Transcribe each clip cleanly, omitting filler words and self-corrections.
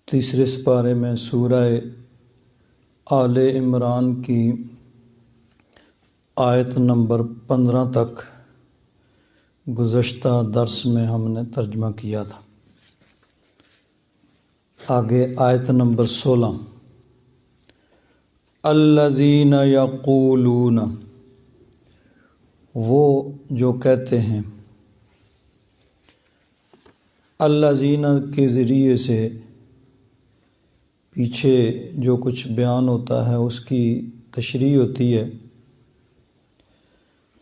تیسرے سپارے میں سورہ آل عمران کی آیت نمبر 15 تک گزشتہ درس میں ہم نے ترجمہ کیا تھا۔ آگے آیت نمبر 16، الذین یقولون، وہ جو کہتے ہیں، الذین کے ذریعے سے پیچھے جو کچھ بیان ہوتا ہے اس کی تشریح ہوتی ہے،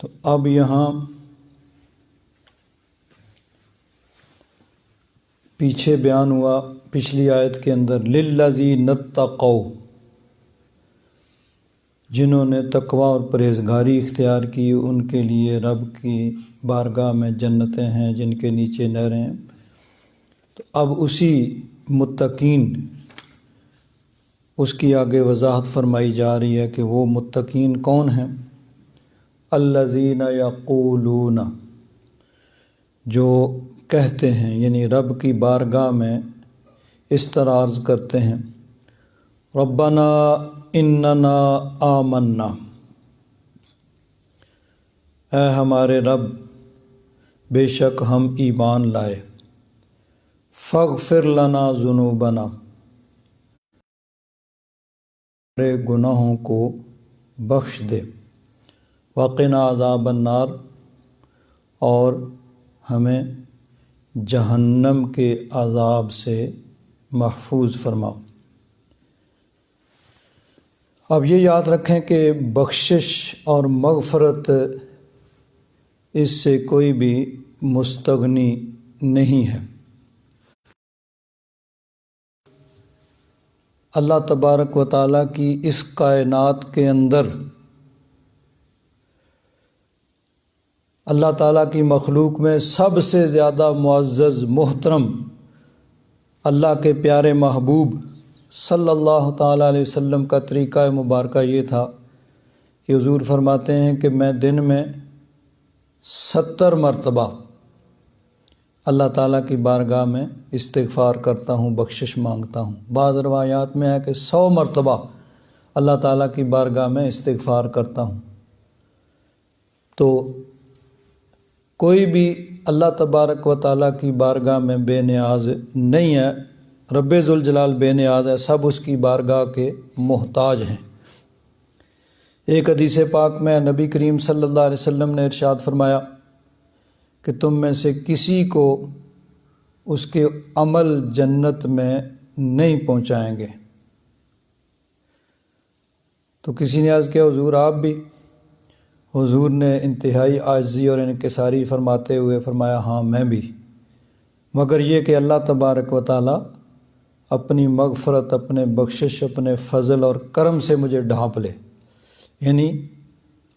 تو اب یہاں پیچھے بیان ہوا پچھلی آیت کے اندر للذین اتقوا، جنہوں نے تقوی اور پرہیزگاری اختیار کی ان کے لیے رب کی بارگاہ میں جنتیں ہیں جن کے نیچے نہریں ہیں۔ تو اب اسی متقین اس کی آگے وضاحت فرمائی جا رہی ہے کہ وہ متقین کون ہیں۔ الذین یقولون، جو کہتے ہیں، یعنی رب کی بارگاہ میں اس طرح عرض کرتے ہیں، ربنا اننا آمنا، اے ہمارے رب بے شک ہم ایمان لائے، فاغفر لنا ذنوبنا، ہمارے گناہوں کو بخش دے، وقنا عذاب النار، اور ہمیں جہنم کے عذاب سے محفوظ فرماؤ۔ اب یہ یاد رکھیں کہ بخشش اور مغفرت اس سے کوئی بھی مستغنی نہیں ہے۔ اللہ تبارک و تعالیٰ کی اس کائنات کے اندر اللہ تعالیٰ کی مخلوق میں سب سے زیادہ معزز محترم اللہ کے پیارے محبوب صلی اللہ تعالیٰ علیہ وسلم کا طریقہ مبارکہ یہ تھا کہ حضور فرماتے ہیں کہ میں دن میں 70 مرتبہ اللہ تعالیٰ کی بارگاہ میں استغفار کرتا ہوں، بخشش مانگتا ہوں۔ بعض روایات میں ہے کہ 100 مرتبہ اللہ تعالیٰ کی بارگاہ میں استغفار کرتا ہوں۔ تو کوئی بھی اللہ تبارک و تعالیٰ کی بارگاہ میں بے نیاز نہیں ہے، رب ذوالجلال بے نیاز ہے، سب اس کی بارگاہ کے محتاج ہیں۔ ایک حدیث پاک میں نبی کریم صلی اللہ علیہ وسلم نے ارشاد فرمایا کہ تم میں سے کسی کو اس کے عمل جنت میں نہیں پہنچائیں گے۔ تو کسی نے عرض کیا، حضور آپ بھی؟ حضور نے انتہائی عاجزی اور انکساری فرماتے ہوئے فرمایا، ہاں میں بھی، مگر یہ کہ اللہ تبارک و تعالیٰ اپنی مغفرت، اپنے بخشش، اپنے فضل اور کرم سے مجھے ڈھانپ لے۔ یعنی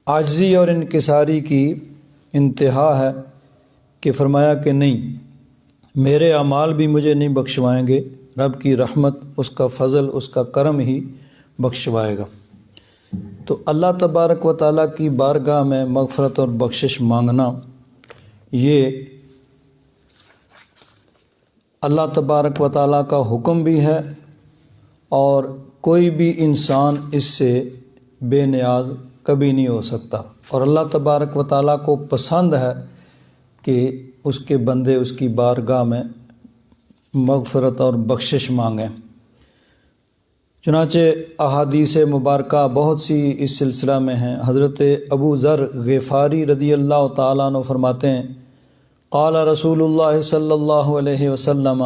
عاجزی اور انکساری کی انتہا ہے کہ فرمایا کہ نہیں، میرے اعمال بھی مجھے نہیں بخشوائیں گے، رب کی رحمت، اس کا فضل، اس کا کرم ہی بخشوائے گا۔ تو اللہ تبارک و تعالیٰ کی بارگاہ میں مغفرت اور بخشش مانگنا، یہ اللہ تبارک و تعالیٰ کا حکم بھی ہے، اور کوئی بھی انسان اس سے بے نیاز کبھی نہیں ہو سکتا، اور اللہ تبارک و تعالیٰ کو پسند ہے کہ اس کے بندے اس کی بارگاہ میں مغفرت اور بخشش مانگیں۔ چنانچہ احادیث مبارکہ بہت سی اس سلسلہ میں ہیں۔ حضرت ابو ذر غفاری رضی اللہ تعالیٰ عنہ فرماتے ہیں، قال رسول اللہ صلی اللہ علیہ وسلم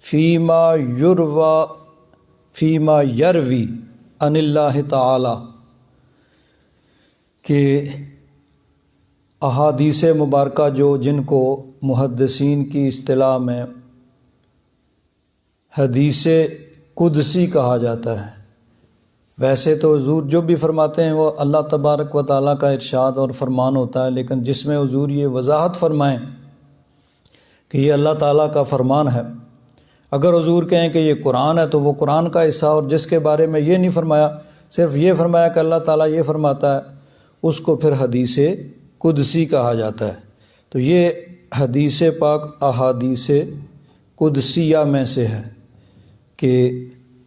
فیما یروی عن اللہ تعالی، کہ احادیث مبارکہ جن کو محدثین کی اصطلاح میں حدیث قدسی کہا جاتا ہے، ویسے تو حضور جو بھی فرماتے ہیں وہ اللہ تبارک و تعالیٰ کا ارشاد اور فرمان ہوتا ہے، لیکن جس میں حضور یہ وضاحت فرمائیں کہ یہ اللہ تعالیٰ کا فرمان ہے، اگر حضور کہیں کہ یہ قرآن ہے تو وہ قرآن کا حصہ، اور جس کے بارے میں یہ نہیں فرمایا، صرف یہ فرمایا کہ اللہ تعالیٰ یہ فرماتا ہے، اس کو پھر حدیث قدسی کہا جاتا ہے۔ تو یہ حدیث پاک احادیث قدسیہ میں سے ہے، کہ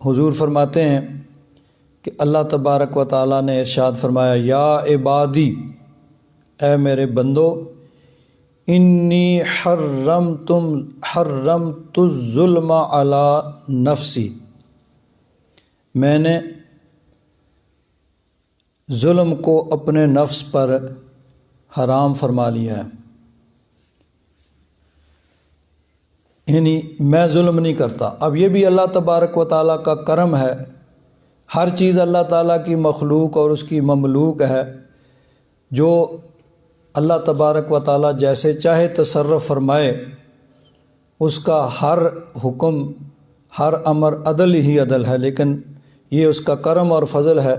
حضور فرماتے ہیں کہ اللہ تبارک و تعالیٰ نے ارشاد فرمایا، یا عبادی، اے میرے بندو، انی حرمت الظلم علی نفسی، میں نے ظلم کو اپنے نفس پر حرام فرما لیا ہے، یعنی میں ظلم نہیں کرتا۔ اب یہ بھی اللہ تبارک و تعالیٰ کا کرم ہے، ہر چیز اللہ تعالیٰ کی مخلوق اور اس کی مملوک ہے، جو اللہ تبارک و تعالیٰ جیسے چاہے تصرف فرمائے، اس کا ہر حکم ہر امر عدل ہی عدل ہے، لیکن یہ اس کا کرم اور فضل ہے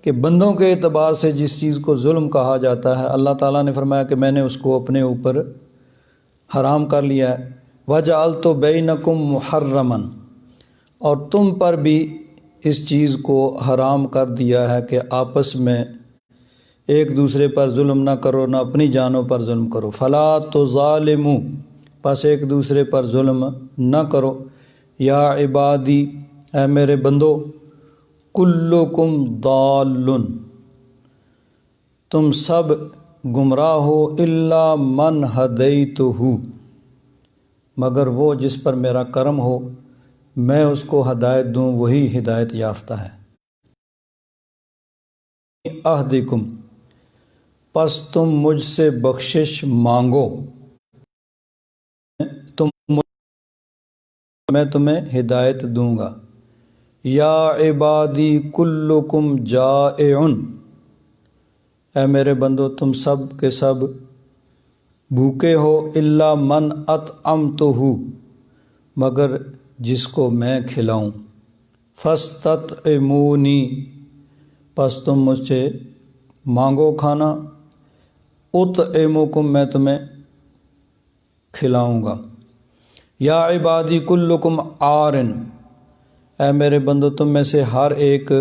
کہ بندوں کے اعتبار سے جس چیز کو ظلم کہا جاتا ہے، اللہ تعالیٰ نے فرمایا کہ میں نے اس کو اپنے اوپر حرام کر لیا ہے۔ وَجَعَلْتُ بَيْنَكُمْ مُحَرَّمًا، اور تم پر بھی اس چیز کو حرام کر دیا ہے کہ آپس میں ایک دوسرے پر ظلم نہ کرو، نہ اپنی جانوں پر ظلم کرو۔ فَلَا تُظَالِمُوا، پس ایک دوسرے پر ظلم نہ کرو۔ یا عبادی، اے میرے بندو، کلکم ضال، تم سب گمراہ ہو، الا من ہدیتہ، مگر وہ جس پر میرا کرم ہو میں اس کو ہدایت دوں، وہی ہدایت یافتہ ہے۔ اہدکم، پس تم مجھ سے بخشش مانگو، میں تمہیں ہدایت دوں گا۔ یا عبادی کلکم جائع، اے میرے بندو تم سب کے سب بھوکے ہو، الا من اطعمتہ، مگر جس کو میں کھلاؤں۔ فاستطعمونی، پس تم مجھ سے مانگو کھانا، اطعمکم، میں تمہیں کھلاؤں گا۔ یا عبادی کلکم عار، اے میرے بندو تم میں سے ہر ایک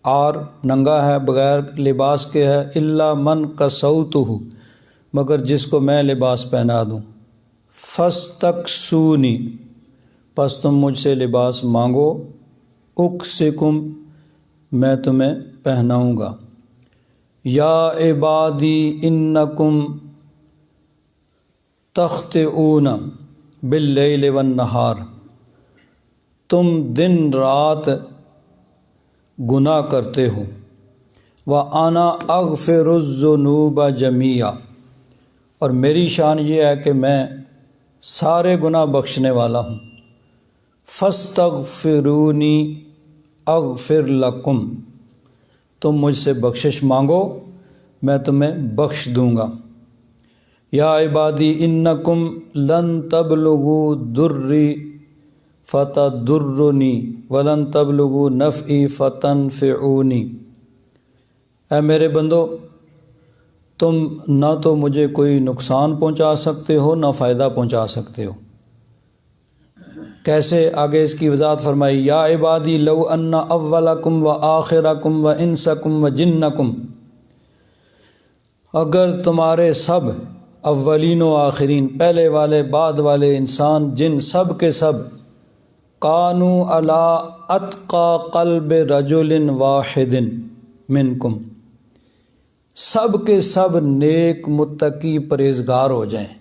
عار، ننگا ہے، بغیر لباس کے ہے، الا من کسوتہ، مگر جس کو میں لباس پہنا دوں۔ فاستکسونی، پس تم مجھ سے لباس مانگو، اکسکم، میں تمہیں پہناؤں گا۔ یا عبادی انکم تخطئون باللیل والنہار، تم دن رات گناہ کرتے ہو، وَأَنَا أَغْفِرُ الذُّنُوبَ جَمِيعًا، اور میری شان یہ ہے کہ میں سارے گناہ بخشنے والا ہوں۔ فاستغفرونی اغفر لکم، تم مجھ سے بخشش مانگو میں تمہیں بخش دوں گا۔ یا عبادی انکم لن تبلغوا ضری فتضرونی ولن تبلغوا نفعی فتنفعونی، اے میرے بندو تم نہ تو مجھے کوئی نقصان پہنچا سکتے ہو نہ فائدہ پہنچا سکتے ہو۔ کیسے؟ آگے اس کی وضاحت فرمائی، یا عبادی لو ان اولکم و آخرکم و انسکم و جنکم، اگر تمہارے سب اولین و آخرین، پہلے والے بعد والے، انسان جن، سب کے سب، کانوا علی اتقی قلب رجل واحد منکم، سب کے سب نیک متقی پرہیزگار ہو جائیں،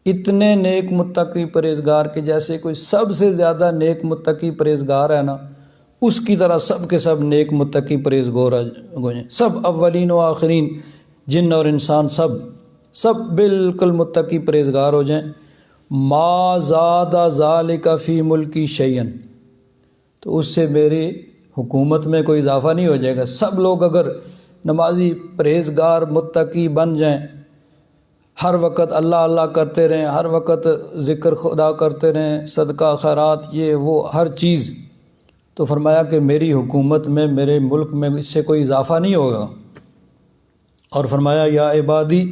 اتنے نیک متقی پرہیزگار کہ جیسے کوئی سب سے زیادہ نیک متقی پرہیزگار ہے نا، اس کی طرح سب کے سب نیک متقی پرہیزگار ہو جائیں، سب اولین و آخرین، جن اور انسان، سب بالکل متقی پرہیزگار ہو جائیں، ما زاد ذالک فی ملکی شیئا، تو اس سے میری حکومت میں کوئی اضافہ نہیں ہو جائے گا۔ سب لوگ اگر نمازی پرہیزگار متقی بن جائیں، ہر وقت اللہ اللہ کرتے رہیں، ہر وقت ذکر خدا کرتے رہیں، صدقہ خیرات، یہ وہ ہر چیز، تو فرمایا کہ میری حکومت میں، میرے ملک میں اس سے کوئی اضافہ نہیں ہوگا۔ اور فرمایا یا عبادی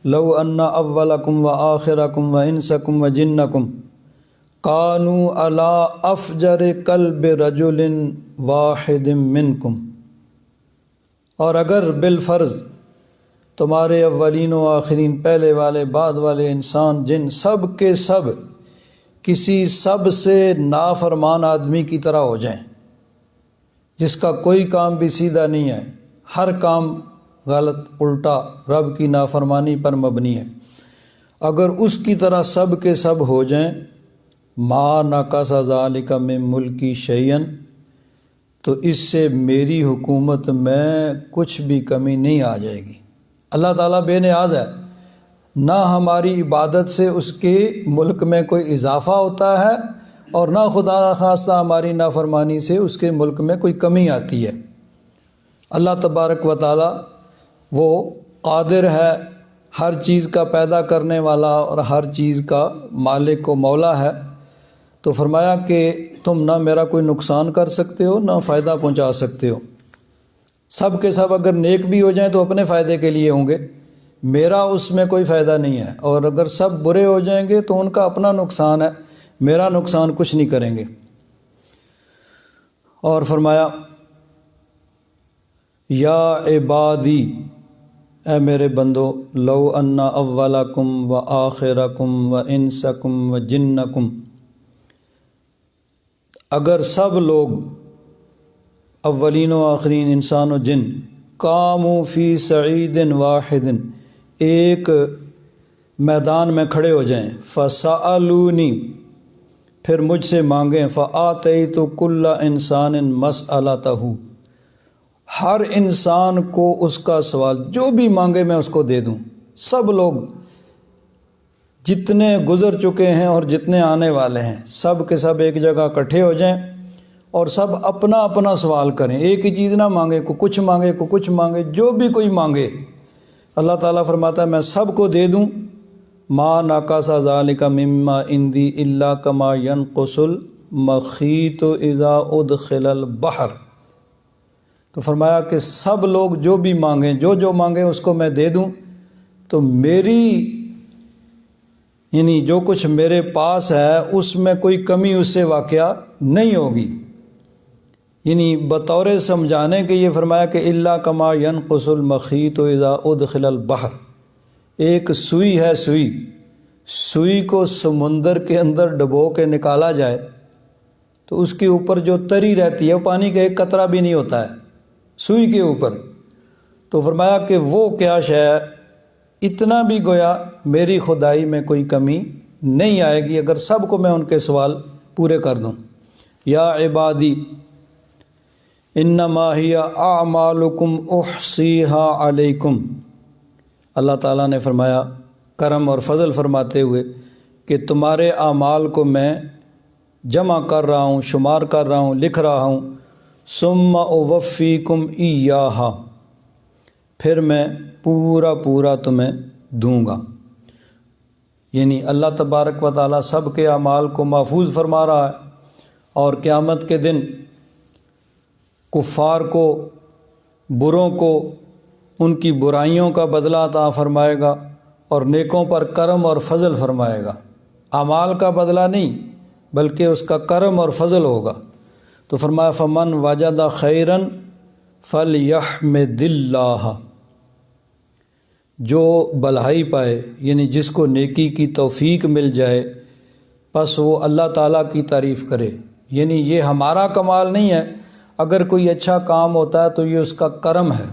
لو ان اولکم و آخرکم و انسکم و جنکم کانوا علی افجر قلب رجل واحد منکم، اور اگر بالفرض تمہارے اولین و آخرین، پہلے والے بعد والے، انسان جن، سب کے سب کسی سب سے نافرمان آدمی کی طرح ہو جائیں، جس کا کوئی کام بھی سیدھا نہیں ہے، ہر کام غلط الٹا رب کی نافرمانی پر مبنی ہے، اگر اس کی طرح سب کے سب ہو جائیں، ما نقص ذالک من ملکی شیئا، تو اس سے میری حکومت میں کچھ بھی کمی نہیں آ جائے گی۔ اللہ تعالیٰ بے نیاز ہے، نہ ہماری عبادت سے اس کے ملک میں کوئی اضافہ ہوتا ہے اور نہ خدا نخواستہ ہماری نافرمانی سے اس کے ملک میں کوئی کمی آتی ہے۔ اللہ تبارک و تعالیٰ وہ قادر ہے، ہر چیز کا پیدا کرنے والا اور ہر چیز کا مالک و مولا ہے۔ تو فرمایا کہ تم نہ میرا کوئی نقصان کر سکتے ہو نہ فائدہ پہنچا سکتے ہو، سب کے سب اگر نیک بھی ہو جائیں تو اپنے فائدے کے لیے ہوں گے، میرا اس میں کوئی فائدہ نہیں ہے، اور اگر سب برے ہو جائیں گے تو ان کا اپنا نقصان ہے، میرا نقصان کچھ نہیں کریں گے۔ اور فرمایا یا عبادی، اے میرے بندو، لو ان اولکم و آخرکم و انسکم و جنکم، اگر سب لوگ اولین و آخرین انسان و جن قاموا فی صعید واحد، ایک میدان میں کھڑے ہو جائیں، فسألونی، پھر مجھ سے مانگیں، فآتیت کل انسان مسألتہ، ہر انسان کو اس کا سوال جو بھی مانگے میں اس کو دے دوں۔ سب لوگ جتنے گزر چکے ہیں اور جتنے آنے والے ہیں سب کے سب ایک جگہ اکٹھے ہو جائیں اور سب اپنا اپنا سوال کریں، ایک ہی چیز نہ مانگے، کو کچھ مانگے کو کچھ مانگے، جو بھی کوئی مانگے اللہ تعالیٰ فرماتا ہے میں سب کو دے دوں۔ ما نقص ذالک مما عندی الا کما ینقص المخیط اذا ادخل البحر، تو فرمایا کہ سب لوگ جو بھی مانگیں، جو مانگیں اس کو میں دے دوں، تو میری یعنی جو کچھ میرے پاس ہے اس میں کوئی کمی اس سے واقعہ نہیں ہوگی۔ یعنی بطور سمجھانے کے یہ فرمایا کہ الا کما ینقص المخیط اذا ادخل البحر، ایک سوئی ہے، سوئی کو سمندر کے اندر ڈبو کے نکالا جائے تو اس کے اوپر جو تری رہتی ہے وہ پانی کا ایک قطرہ بھی نہیں ہوتا ہے سوئی کے اوپر، تو فرمایا کہ وہ کیا شے ہے، اتنا بھی گویا میری خدائی میں کوئی کمی نہیں آئے گی اگر سب کو میں ان کے سوال پورے کر دوں۔ یا عبادی انما ہی اعمالکم احصیہا علیکم، اللہ تعالیٰ نے فرمایا کرم اور فضل فرماتے ہوئے کہ تمہارے اعمال کو میں جمع کر رہا ہوں، شمار کر رہا ہوں، لکھ رہا ہوں، ثم اوفیکم ایہا، پھر میں پورا تمہیں دوں گا۔ یعنی اللہ تبارک و تعالیٰ سب کے اعمال کو محفوظ فرما رہا ہے اور قیامت کے دن کفار کو، بروں کو ان کی برائیوں کا بدلہ عطا فرمائے گا اور نیکوں پر کرم اور فضل فرمائے گا، اعمال کا بدلہ نہیں بلکہ اس کا کرم اور فضل ہوگا۔ تو فرمایا فمن وجد خیرا فلیحمد اللہ، جو بھلائی پائے یعنی جس کو نیکی کی توفیق مل جائے پس وہ اللہ تعالیٰ کی تعریف کرے۔ یعنی یہ ہمارا کمال نہیں ہے، اگر کوئی اچھا کام ہوتا ہے تو یہ اس کا کرم ہے،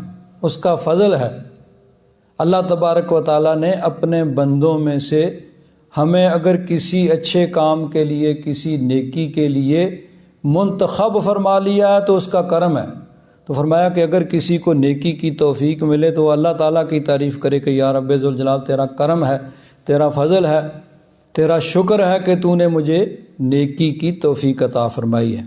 اس کا فضل ہے۔ اللہ تبارک و تعالیٰ نے اپنے بندوں میں سے ہمیں اگر کسی اچھے کام کے لیے، کسی نیکی کے لیے منتخب فرما لیا ہے تو اس کا کرم ہے۔ تو فرمایا کہ اگر کسی کو نیکی کی توفیق ملے تو اللہ تعالیٰ کی تعریف کرے کہ یا رب ذوالجلال تیرا کرم ہے، تیرا فضل ہے، تیرا شکر ہے کہ تو نے مجھے نیکی کی توفیق عطا فرمائی ہے۔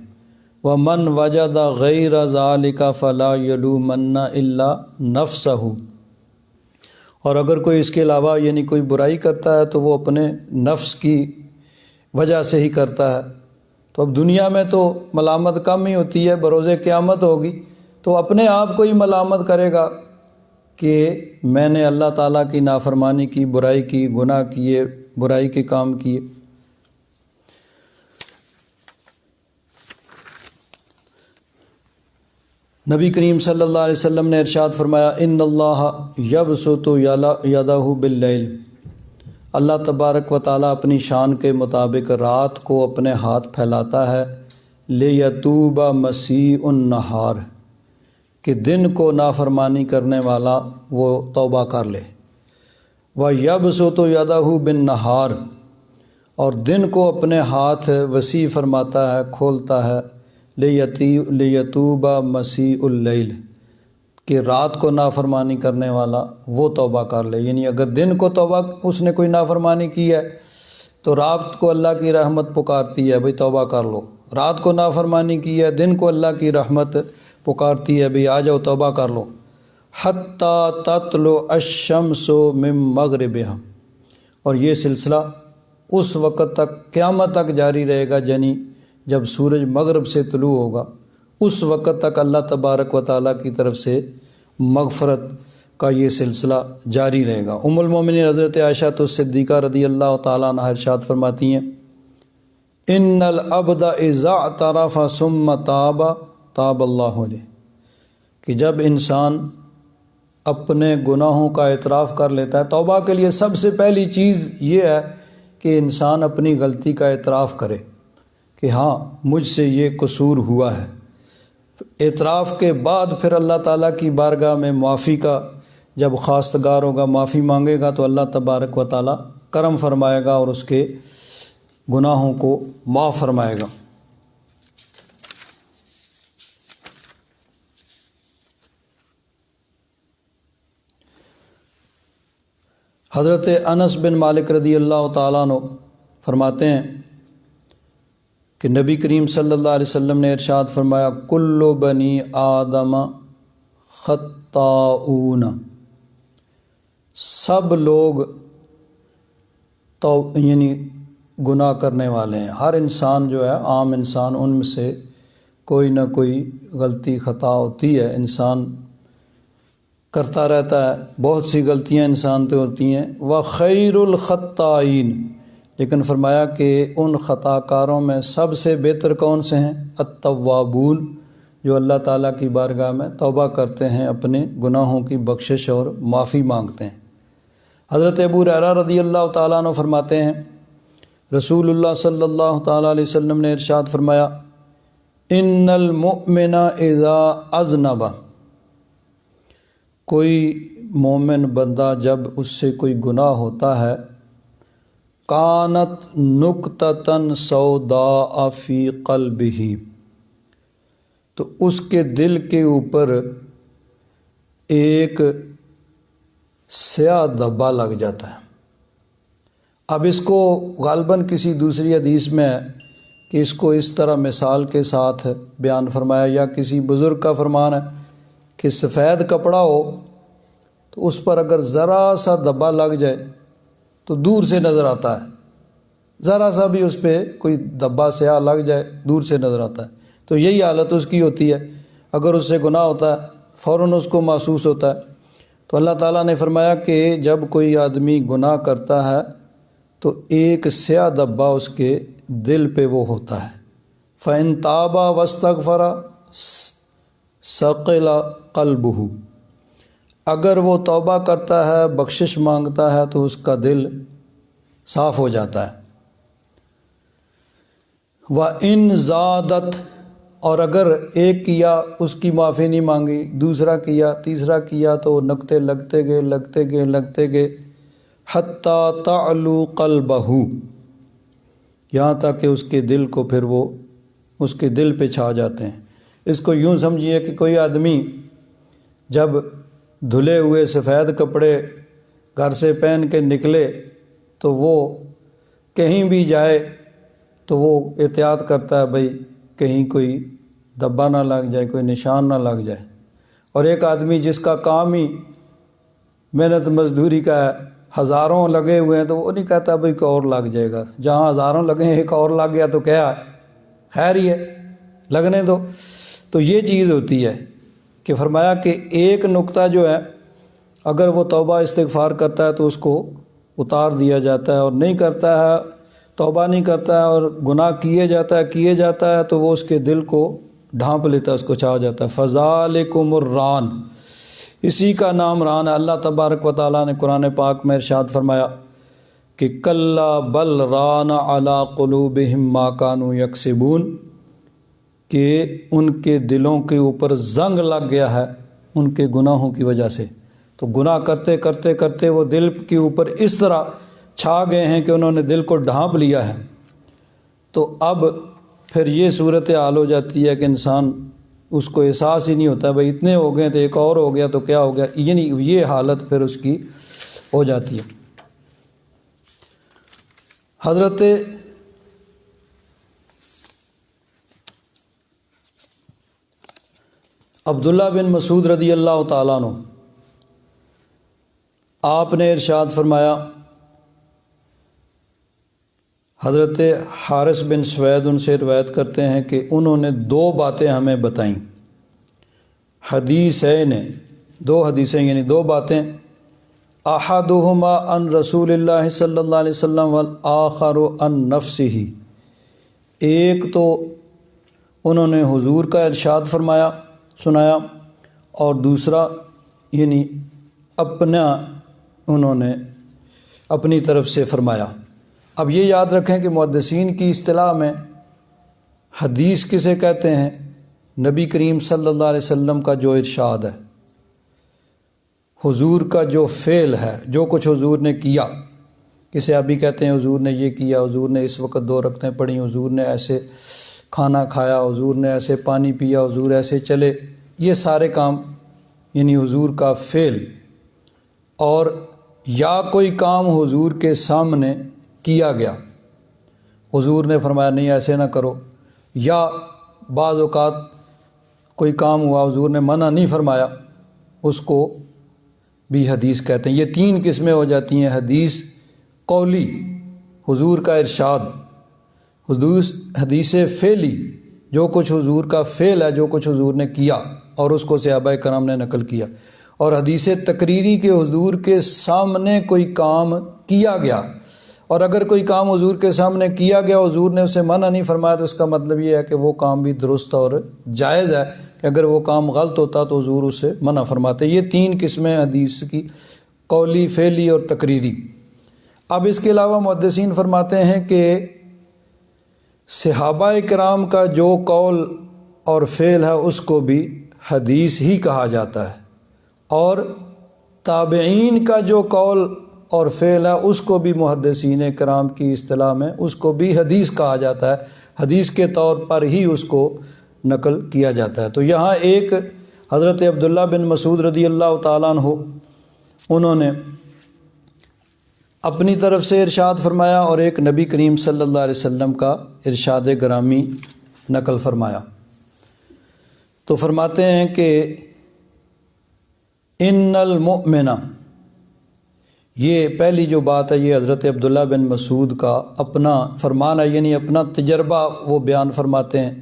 وَمَنْ وَجَدَ غَيْرَ ذَلِكَ فَلَا يَلُومَنَّ إِلَّا نَفْسَهُ، اور اگر کوئی اس کے علاوہ یعنی کوئی برائی کرتا ہے تو وہ اپنے نفس کی وجہ سے ہی کرتا ہے۔ تو اب دنیا میں تو ملامت کم ہی ہوتی ہے، بروز قیامت ہوگی تو اپنے آپ کو ہی ملامت کرے گا کہ میں نے اللہ تعالیٰ کی نافرمانی کی، برائی کی، گناہ کیے، برائی کے کام کیے۔ نبی کریم صلی اللہ علیہ وسلم نے ارشاد فرمایا ان اللہ یبسط یدہ باللیل، اللہ تبارک و تعالیٰ اپنی شان کے مطابق رات کو اپنے ہاتھ پھیلاتا ہے لیتوب مسیء النہار، کہ دن کو نافرمانی کرنے والا وہ توبہ کر لے، وَيَبْسُطُ يَدَهُ بِالنَّهَارِ، اور دن کو اپنے ہاتھ وسیع فرماتا ہے، کھولتا ہے، لیتوب مسیء اللیل، کہ رات کو نافرمانی کرنے والا وہ توبہ کر لے۔ یعنی اگر دن کو توبہ اس نے کوئی نافرمانی کی ہے تو رات کو اللہ کی رحمت پکارتی ہے بھئی توبہ کر لو، رات کو نافرمانی کی ہے دن کو اللہ کی رحمت پکارتی ہے بھئی آ جاؤ توبہ کر لو۔ حتیٰ تطلع الشمس من مغربہا، اور یہ سلسلہ اس وقت تک قیامت تک جاری رہے گا، یعنی جب سورج مغرب سے طلوع ہوگا اس وقت تک اللہ تبارک و تعالیٰ کی طرف سے مغفرت کا یہ سلسلہ جاری رہے گا۔ ام المومنین حضرت عائشہ صدیقہ رضی اللہ تعالیٰ عنہا ارشاد فرماتی ہیں ان العبد اذا اعترف ثم تاب تاب اللہ علیہ، کہ جب انسان اپنے گناہوں کا اعتراف کر لیتا ہے، توبہ کے لیے سب سے پہلی چیز یہ ہے کہ انسان اپنی غلطی کا اعتراف کرے کہ ہاں مجھ سے یہ قصور ہوا ہے۔ اعتراف کے بعد پھر اللہ تعالیٰ کی بارگاہ میں معافی کا جب خواستگار ہوگا، معافی مانگے گا تو اللہ تبارک و تعالیٰ کرم فرمائے گا اور اس کے گناہوں کو معاف فرمائے گا۔ حضرت انس بن مالک رضی اللہ تعالیٰ عنہ فرماتے ہیں کہ نبی کریم صلی اللہ علیہ وسلم نے ارشاد فرمایا کل بنی آدم خطاؤون، سب لوگ یعنی گناہ کرنے والے ہیں، ہر انسان جو ہے عام انسان ان میں سے کوئی نہ کوئی غلطی خطا ہوتی ہے، انسان کرتا رہتا ہے، بہت سی غلطیاں انسان تو ہوتی ہیں۔ وخیر الخطائین، لیکن فرمایا کہ ان خطا کاروں میں سب سے بہتر کون سے ہیں؟ التوابون، جو اللہ تعالیٰ کی بارگاہ میں توبہ کرتے ہیں، اپنے گناہوں کی بخشش اور معافی مانگتے ہیں۔ حضرت ابو ہریرہ رضی اللہ تعالیٰ عنہ فرماتے ہیں رسول اللہ صلی اللہ تعالیٰ علیہ وسلم نے ارشاد فرمایا ان المؤمن اذا اذنب، کوئی مومن بندہ جب اس سے کوئی گناہ ہوتا ہے کانت نکتتن سوداء فی قلبہ، تو اس کے دل کے اوپر ایک سیاہ دھبا لگ جاتا ہے۔ اب اس کو غالباً کسی دوسری حدیث میں ہے کہ اس کو اس طرح مثال کے ساتھ بیان فرمایا، یا کسی بزرگ کا فرمان ہے کہ سفید کپڑا ہو تو اس پر اگر ذرا سا دھبا لگ جائے تو دور سے نظر آتا ہے، ذرا سا بھی اس پہ کوئی دھبا سیاہ لگ جائے دور سے نظر آتا ہے۔ تو یہی حالت اس کی ہوتی ہے، اگر اس سے گناہ ہوتا ہے فوراً اس کو محسوس ہوتا ہے۔ تو اللہ تعالیٰ نے فرمایا کہ جب کوئی آدمی گناہ کرتا ہے تو ایک سیاہ دھبا اس کے دل پہ وہ ہوتا ہے، فَإِن تَابَ وَاسْتَغْفَرَ ثَقِلَ قَلْبُهُ، اگر وہ توبہ کرتا ہے بخشش مانگتا ہے تو اس کا دل صاف ہو جاتا ہے۔ وَإِن زَادَتْ، اور اگر ایک کیا اس کی معافی نہیں مانگی، دوسرا کیا، تیسرا کیا، تو نقطے لگتے گئے حتیٰ تعلو قلبہ، یہاں تک کہ اس کے دل کو پھر وہ اس کے دل پہ چھا جاتے ہیں۔ اس کو یوں سمجھیے کہ کوئی آدمی جب دھلے ہوئے سفید کپڑے گھر سے پہن کے نکلے تو وہ کہیں بھی جائے تو وہ احتیاط کرتا ہے بھئی کہیں کوئی دھبا نہ لگ جائے، کوئی نشان نہ لگ جائے۔ اور ایک آدمی جس کا کام ہی محنت مزدوری کا ہے، ہزاروں لگے ہوئے ہیں، تو وہ نہیں کہتا بھئی کوئی اور لگ جائے گا، جہاں ہزاروں لگے ہیں ایک اور لگ گیا تو کیا ہے، خیر ہی ہے، لگنے دو۔ تو یہ چیز ہوتی ہے کہ فرمایا کہ ایک نقطہ جو ہے اگر وہ توبہ استغفار کرتا ہے تو اس کو اتار دیا جاتا ہے، اور نہیں کرتا ہے، توبہ نہیں کرتا ہے اور گناہ کیے جاتا ہے تو وہ اس کے دل کو ڈھانپ لیتا ہے، اس کو چھا جاتا ہے۔ فَذَلِكُمُ الرَّانُ، اسی کا نام ران ہے۔ اللہ تبارک و تعالیٰ نے قرآن پاک میں ارشاد فرمایا کہ کلا بل ران علی قلوبہم ما کانوا یکسبون، کہ ان کے دلوں کے اوپر زنگ لگ گیا ہے ان کے گناہوں کی وجہ سے۔ تو گناہ کرتے کرتے کرتے وہ دل کے اوپر اس طرح چھا گئے ہیں کہ انہوں نے دل کو ڈھانپ لیا ہے۔ تو اب پھر یہ صورت حال ہو جاتی ہے کہ انسان اس کو احساس ہی نہیں ہوتا، بھائی اتنے ہو گئے تو ایک اور ہو گیا تو کیا ہو گیا، یعنی یہ حالت پھر اس کی ہو جاتی ہے۔ حضرت عبداللہ بن مسعود رضی اللہ تعالیٰ عنہ، آپ نے ارشاد فرمایا، حضرت حارث بن سوید ان سے روایت کرتے ہیں کہ انہوں نے 2 باتیں ہمیں بتائیں، حدیثین، 2 حدیثیں یعنی 2 باتیں، احدہما عن رسول اللہ صلی اللہ علیہ وسلم والآخر عن نفسہ، ایک تو انہوں نے حضور کا ارشاد فرمایا سنایا، اور دوسرا یعنی اپنا انہوں نے اپنی طرف سے فرمایا۔ اب یہ یاد رکھیں کہ محدثین کی اصطلاح میں حدیث کسے کہتے ہیں؟ نبی کریم صلی اللہ علیہ وسلم کا جو ارشاد ہے، حضور کا جو فعل ہے، جو کچھ حضور نے کیا، کسے ابھی کہتے ہیں حضور نے یہ کیا، حضور نے اس وقت 2 رکعتیں پڑھی، حضور نے ایسے کھانا کھایا، حضور نے ایسے پانی پیا، حضور ایسے چلے، یہ سارے کام یعنی حضور کا فعل۔ اور یا کوئی کام حضور کے سامنے کیا گیا، حضور نے فرمایا نہیں ایسے نہ کرو، یا بعض اوقات کوئی کام ہوا حضور نے منع نہیں فرمایا، اس کو بھی حدیث کہتے ہیں۔ یہ 3 قسمیں ہو جاتی ہیں، حدیث قولی، حضور کا ارشاد، حدیث فعلی، جو کچھ حضور کا فعل ہے، جو کچھ حضور نے کیا اور اس کو صحابہ کرام نے نقل کیا، اور حدیث تقریری کے حضور کے سامنے کوئی کام کیا گیا، اور اگر کوئی کام حضور کے سامنے کیا گیا حضور نے اسے منع نہیں فرمایا تو اس کا مطلب یہ ہے کہ وہ کام بھی درست اور جائز ہے، کہ اگر وہ کام غلط ہوتا تو حضور اسے منع فرماتے۔ یہ 3 قسمیں حدیث کی، قولی، فعلی اور تقریری۔ اب اس کے علاوہ محدثین فرماتے ہیں کہ صحابہ کرام کا جو قول اور فعل ہے اس کو بھی حدیث ہی کہا جاتا ہے، اور تابعین کا جو قول اور فعل ہے اس کو بھی محدثین کرام کی اصطلاح میں اس کو بھی حدیث کہا جاتا ہے، حدیث کے طور پر ہی اس کو نقل کیا جاتا ہے۔ تو یہاں ایک حضرت عبداللہ بن مسعود رضی اللہ تعالیٰ عنہ انہوں نے اپنی طرف سے ارشاد فرمایا، اور ایک نبی کریم صلی اللہ علیہ وسلم کا ارشاد گرامی نقل فرمایا۔ تو فرماتے ہیں کہ ان المؤمن، یہ پہلی جو بات ہے یہ حضرت عبداللہ بن مسعود کا اپنا فرمان ہے، یعنی اپنا تجربہ وہ بیان فرماتے ہیں۔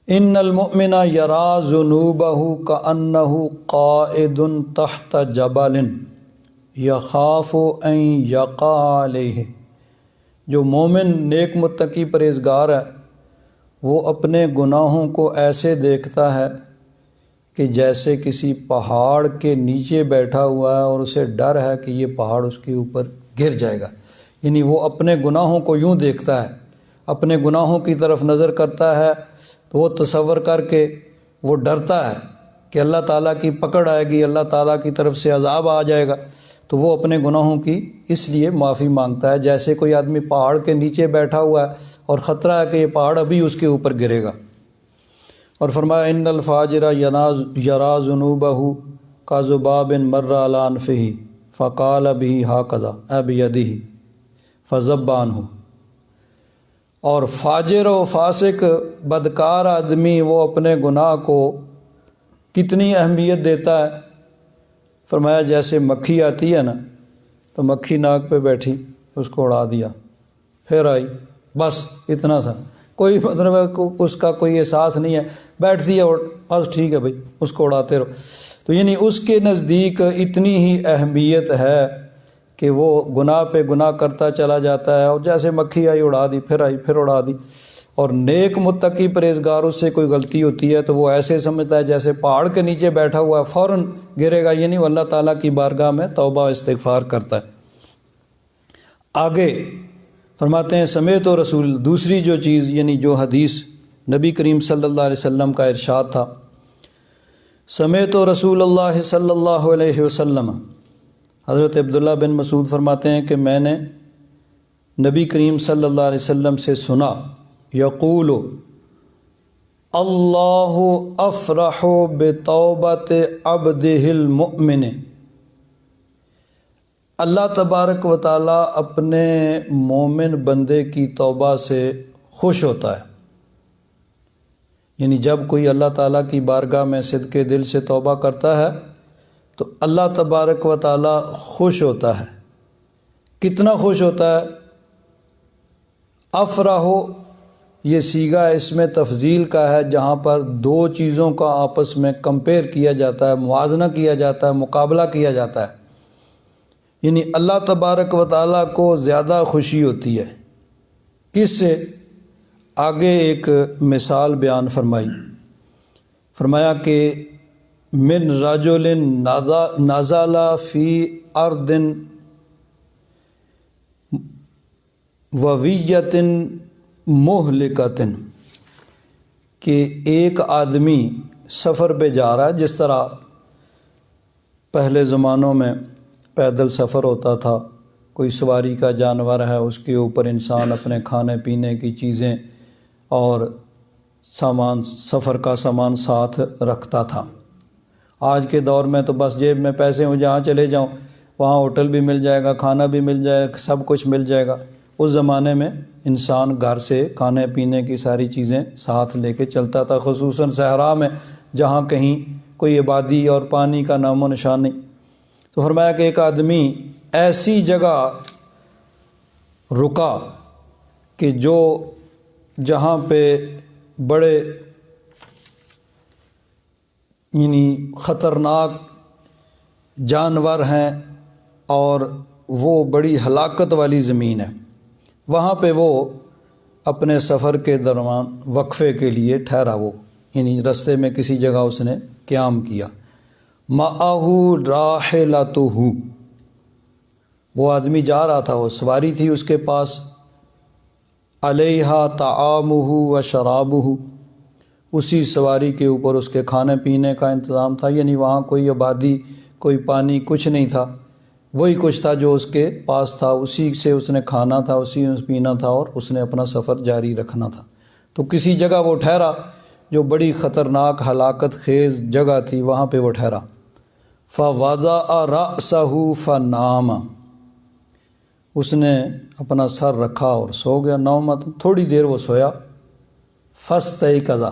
ان المؤمن یرا ذنوبہ کأنہ قائد تحت جبل یخاف ان یقع علیہ، جو مومن نیک متقی پرہیزگار ہے وہ اپنے گناہوں کو ایسے دیکھتا ہے کہ جیسے کسی پہاڑ کے نیچے بیٹھا ہوا ہے اور اسے ڈر ہے کہ یہ پہاڑ اس کے اوپر گر جائے گا، یعنی وہ اپنے گناہوں کو یوں دیکھتا ہے، اپنے گناہوں کی طرف نظر کرتا ہے تو وہ تصور کر کے وہ ڈرتا ہے کہ اللہ تعالیٰ کی پکڑ آئے گی، اللہ تعالیٰ کی طرف سے عذاب آ جائے گا، تو وہ اپنے گناہوں کی اس لیے معافی مانگتا ہے، جیسے کوئی آدمی پہاڑ کے نیچے بیٹھا ہوا ہے اور خطرہ ہے کہ یہ پہاڑ ابھی اس کے اوپر گرے گا۔ اور فرمایا ان الفاجر یرا ذنوبہ کذباب مر علی انفہ فقال بہ ھکذا اے بیدہ فذب عنہ، اور فاجر و فاسق بدکار آدمی وہ اپنے گناہ کو کتنی اہمیت دیتا ہے، فرمایا جیسے مکھی آتی ہے نا تو مکھی ناک پہ بیٹھی اس کو اڑا دیا، پھر آئی، بس اتنا سا، کوئی مطلب اس کا کوئی احساس نہیں ہے، بیٹھتی ہے اور بس ٹھیک ہے بھائی اس کو اڑاتے رہو۔ تو یعنی اس کے نزدیک اتنی ہی اہمیت ہے کہ وہ گناہ پہ گناہ کرتا چلا جاتا ہے، اور جیسے مکھی آئی اڑا دی، پھر آئی پھر اڑا دی۔ اور نیک متقی پرہیزگار اس سے کوئی غلطی ہوتی ہے تو وہ ایسے سمجھتا ہے جیسے پہاڑ کے نیچے بیٹھا ہوا ہے، فوراً گرے گا، یعنی وہ اللہ تعالیٰ کی بارگاہ میں توبہ و استغفار کرتا ہے۔ آگے فرماتے ہیں سمیت و رسول، دوسری جو چیز یعنی جو حدیث نبی کریم صلی اللہ علیہ وسلم کا ارشاد تھا، سمیت و رسول اللہ صلی اللہ علیہ وسلم، حضرت عبداللہ بن مسعود فرماتے ہیں کہ میں نے نبی کریم صلی اللہ علیہ وسلم سے سنا، یقول اللہ افرح بتوبۃ عبدہ المؤمن، اللہ تبارک و تعالیٰ اپنے مومن بندے کی توبہ سے خوش ہوتا ہے، یعنی جب کوئی اللہ تعالیٰ کی بارگاہ میں صدقے دل سے توبہ کرتا ہے تو اللہ تبارک و تعالیٰ خوش ہوتا ہے۔ کتنا خوش ہوتا ہے؟ افرح، یہ صیغہ اس میں تفضیل کا ہے، جہاں پر دو چیزوں کا آپس میں کمپیئر کیا جاتا ہے، موازنہ کیا جاتا ہے، مقابلہ کیا جاتا ہے، یعنی اللہ تبارک و تعالیٰ کو زیادہ خوشی ہوتی ہے کس سے؟ آگے ایک مثال بیان فرمائی، فرمایا کہ من رجل نزل فی ارض وویۃ مہلکۃ، کہ ایک آدمی سفر پہ جا رہا ہے، جس طرح پہلے زمانوں میں پیدل سفر ہوتا تھا، کوئی سواری کا جانور ہے، اس کے اوپر انسان اپنے کھانے پینے کی چیزیں اور سامان، سفر کا سامان ساتھ رکھتا تھا۔ آج کے دور میں تو بس جیب میں پیسے ہوں، جہاں چلے جاؤں وہاں ہوٹل بھی مل جائے گا، کھانا بھی مل جائے گا، سب کچھ مل جائے گا۔ اس زمانے میں انسان گھر سے کھانے پینے کی ساری چیزیں ساتھ لے کے چلتا تھا، خصوصاً صحرا میں جہاں کہیں کوئی آبادی اور پانی کا نام و نشان نہیں۔ تو فرمایا کہ ایک آدمی ایسی جگہ رکا کہ جو جہاں پہ بڑے یعنی خطرناک جانور ہیں اور وہ بڑی ہلاکت والی زمین ہے، وہاں پہ وہ اپنے سفر کے دوران وقفے کے لیے ٹھہرا، وہ یعنی رستے میں کسی جگہ اس نے قیام کیا۔ معہ راحلتہ، وہ آدمی جا رہا تھا، وہ سواری تھی اس کے پاس، علیہا طعامہ و شرابہ، اسی سواری کے اوپر اس کے کھانے پینے کا انتظام تھا، یعنی وہاں کوئی آبادی، کوئی پانی، کچھ نہیں تھا، وہی کچھ تھا جو اس کے پاس تھا، اسی سے اس نے کھانا تھا، اسی میں پینا تھا اور اس نے اپنا سفر جاری رکھنا تھا۔ تو کسی جگہ وہ ٹھہرا جو بڑی خطرناک ہلاکت خیز جگہ تھی، وہاں پہ وہ ٹھہرا۔ فَوَضَعَ رَأْسَهُ فَنَامَ، اس نے اپنا سر رکھا اور سو گیا، نومت، تھوڑی دیر وہ سویا۔ فَاسْتَيْقَظَ،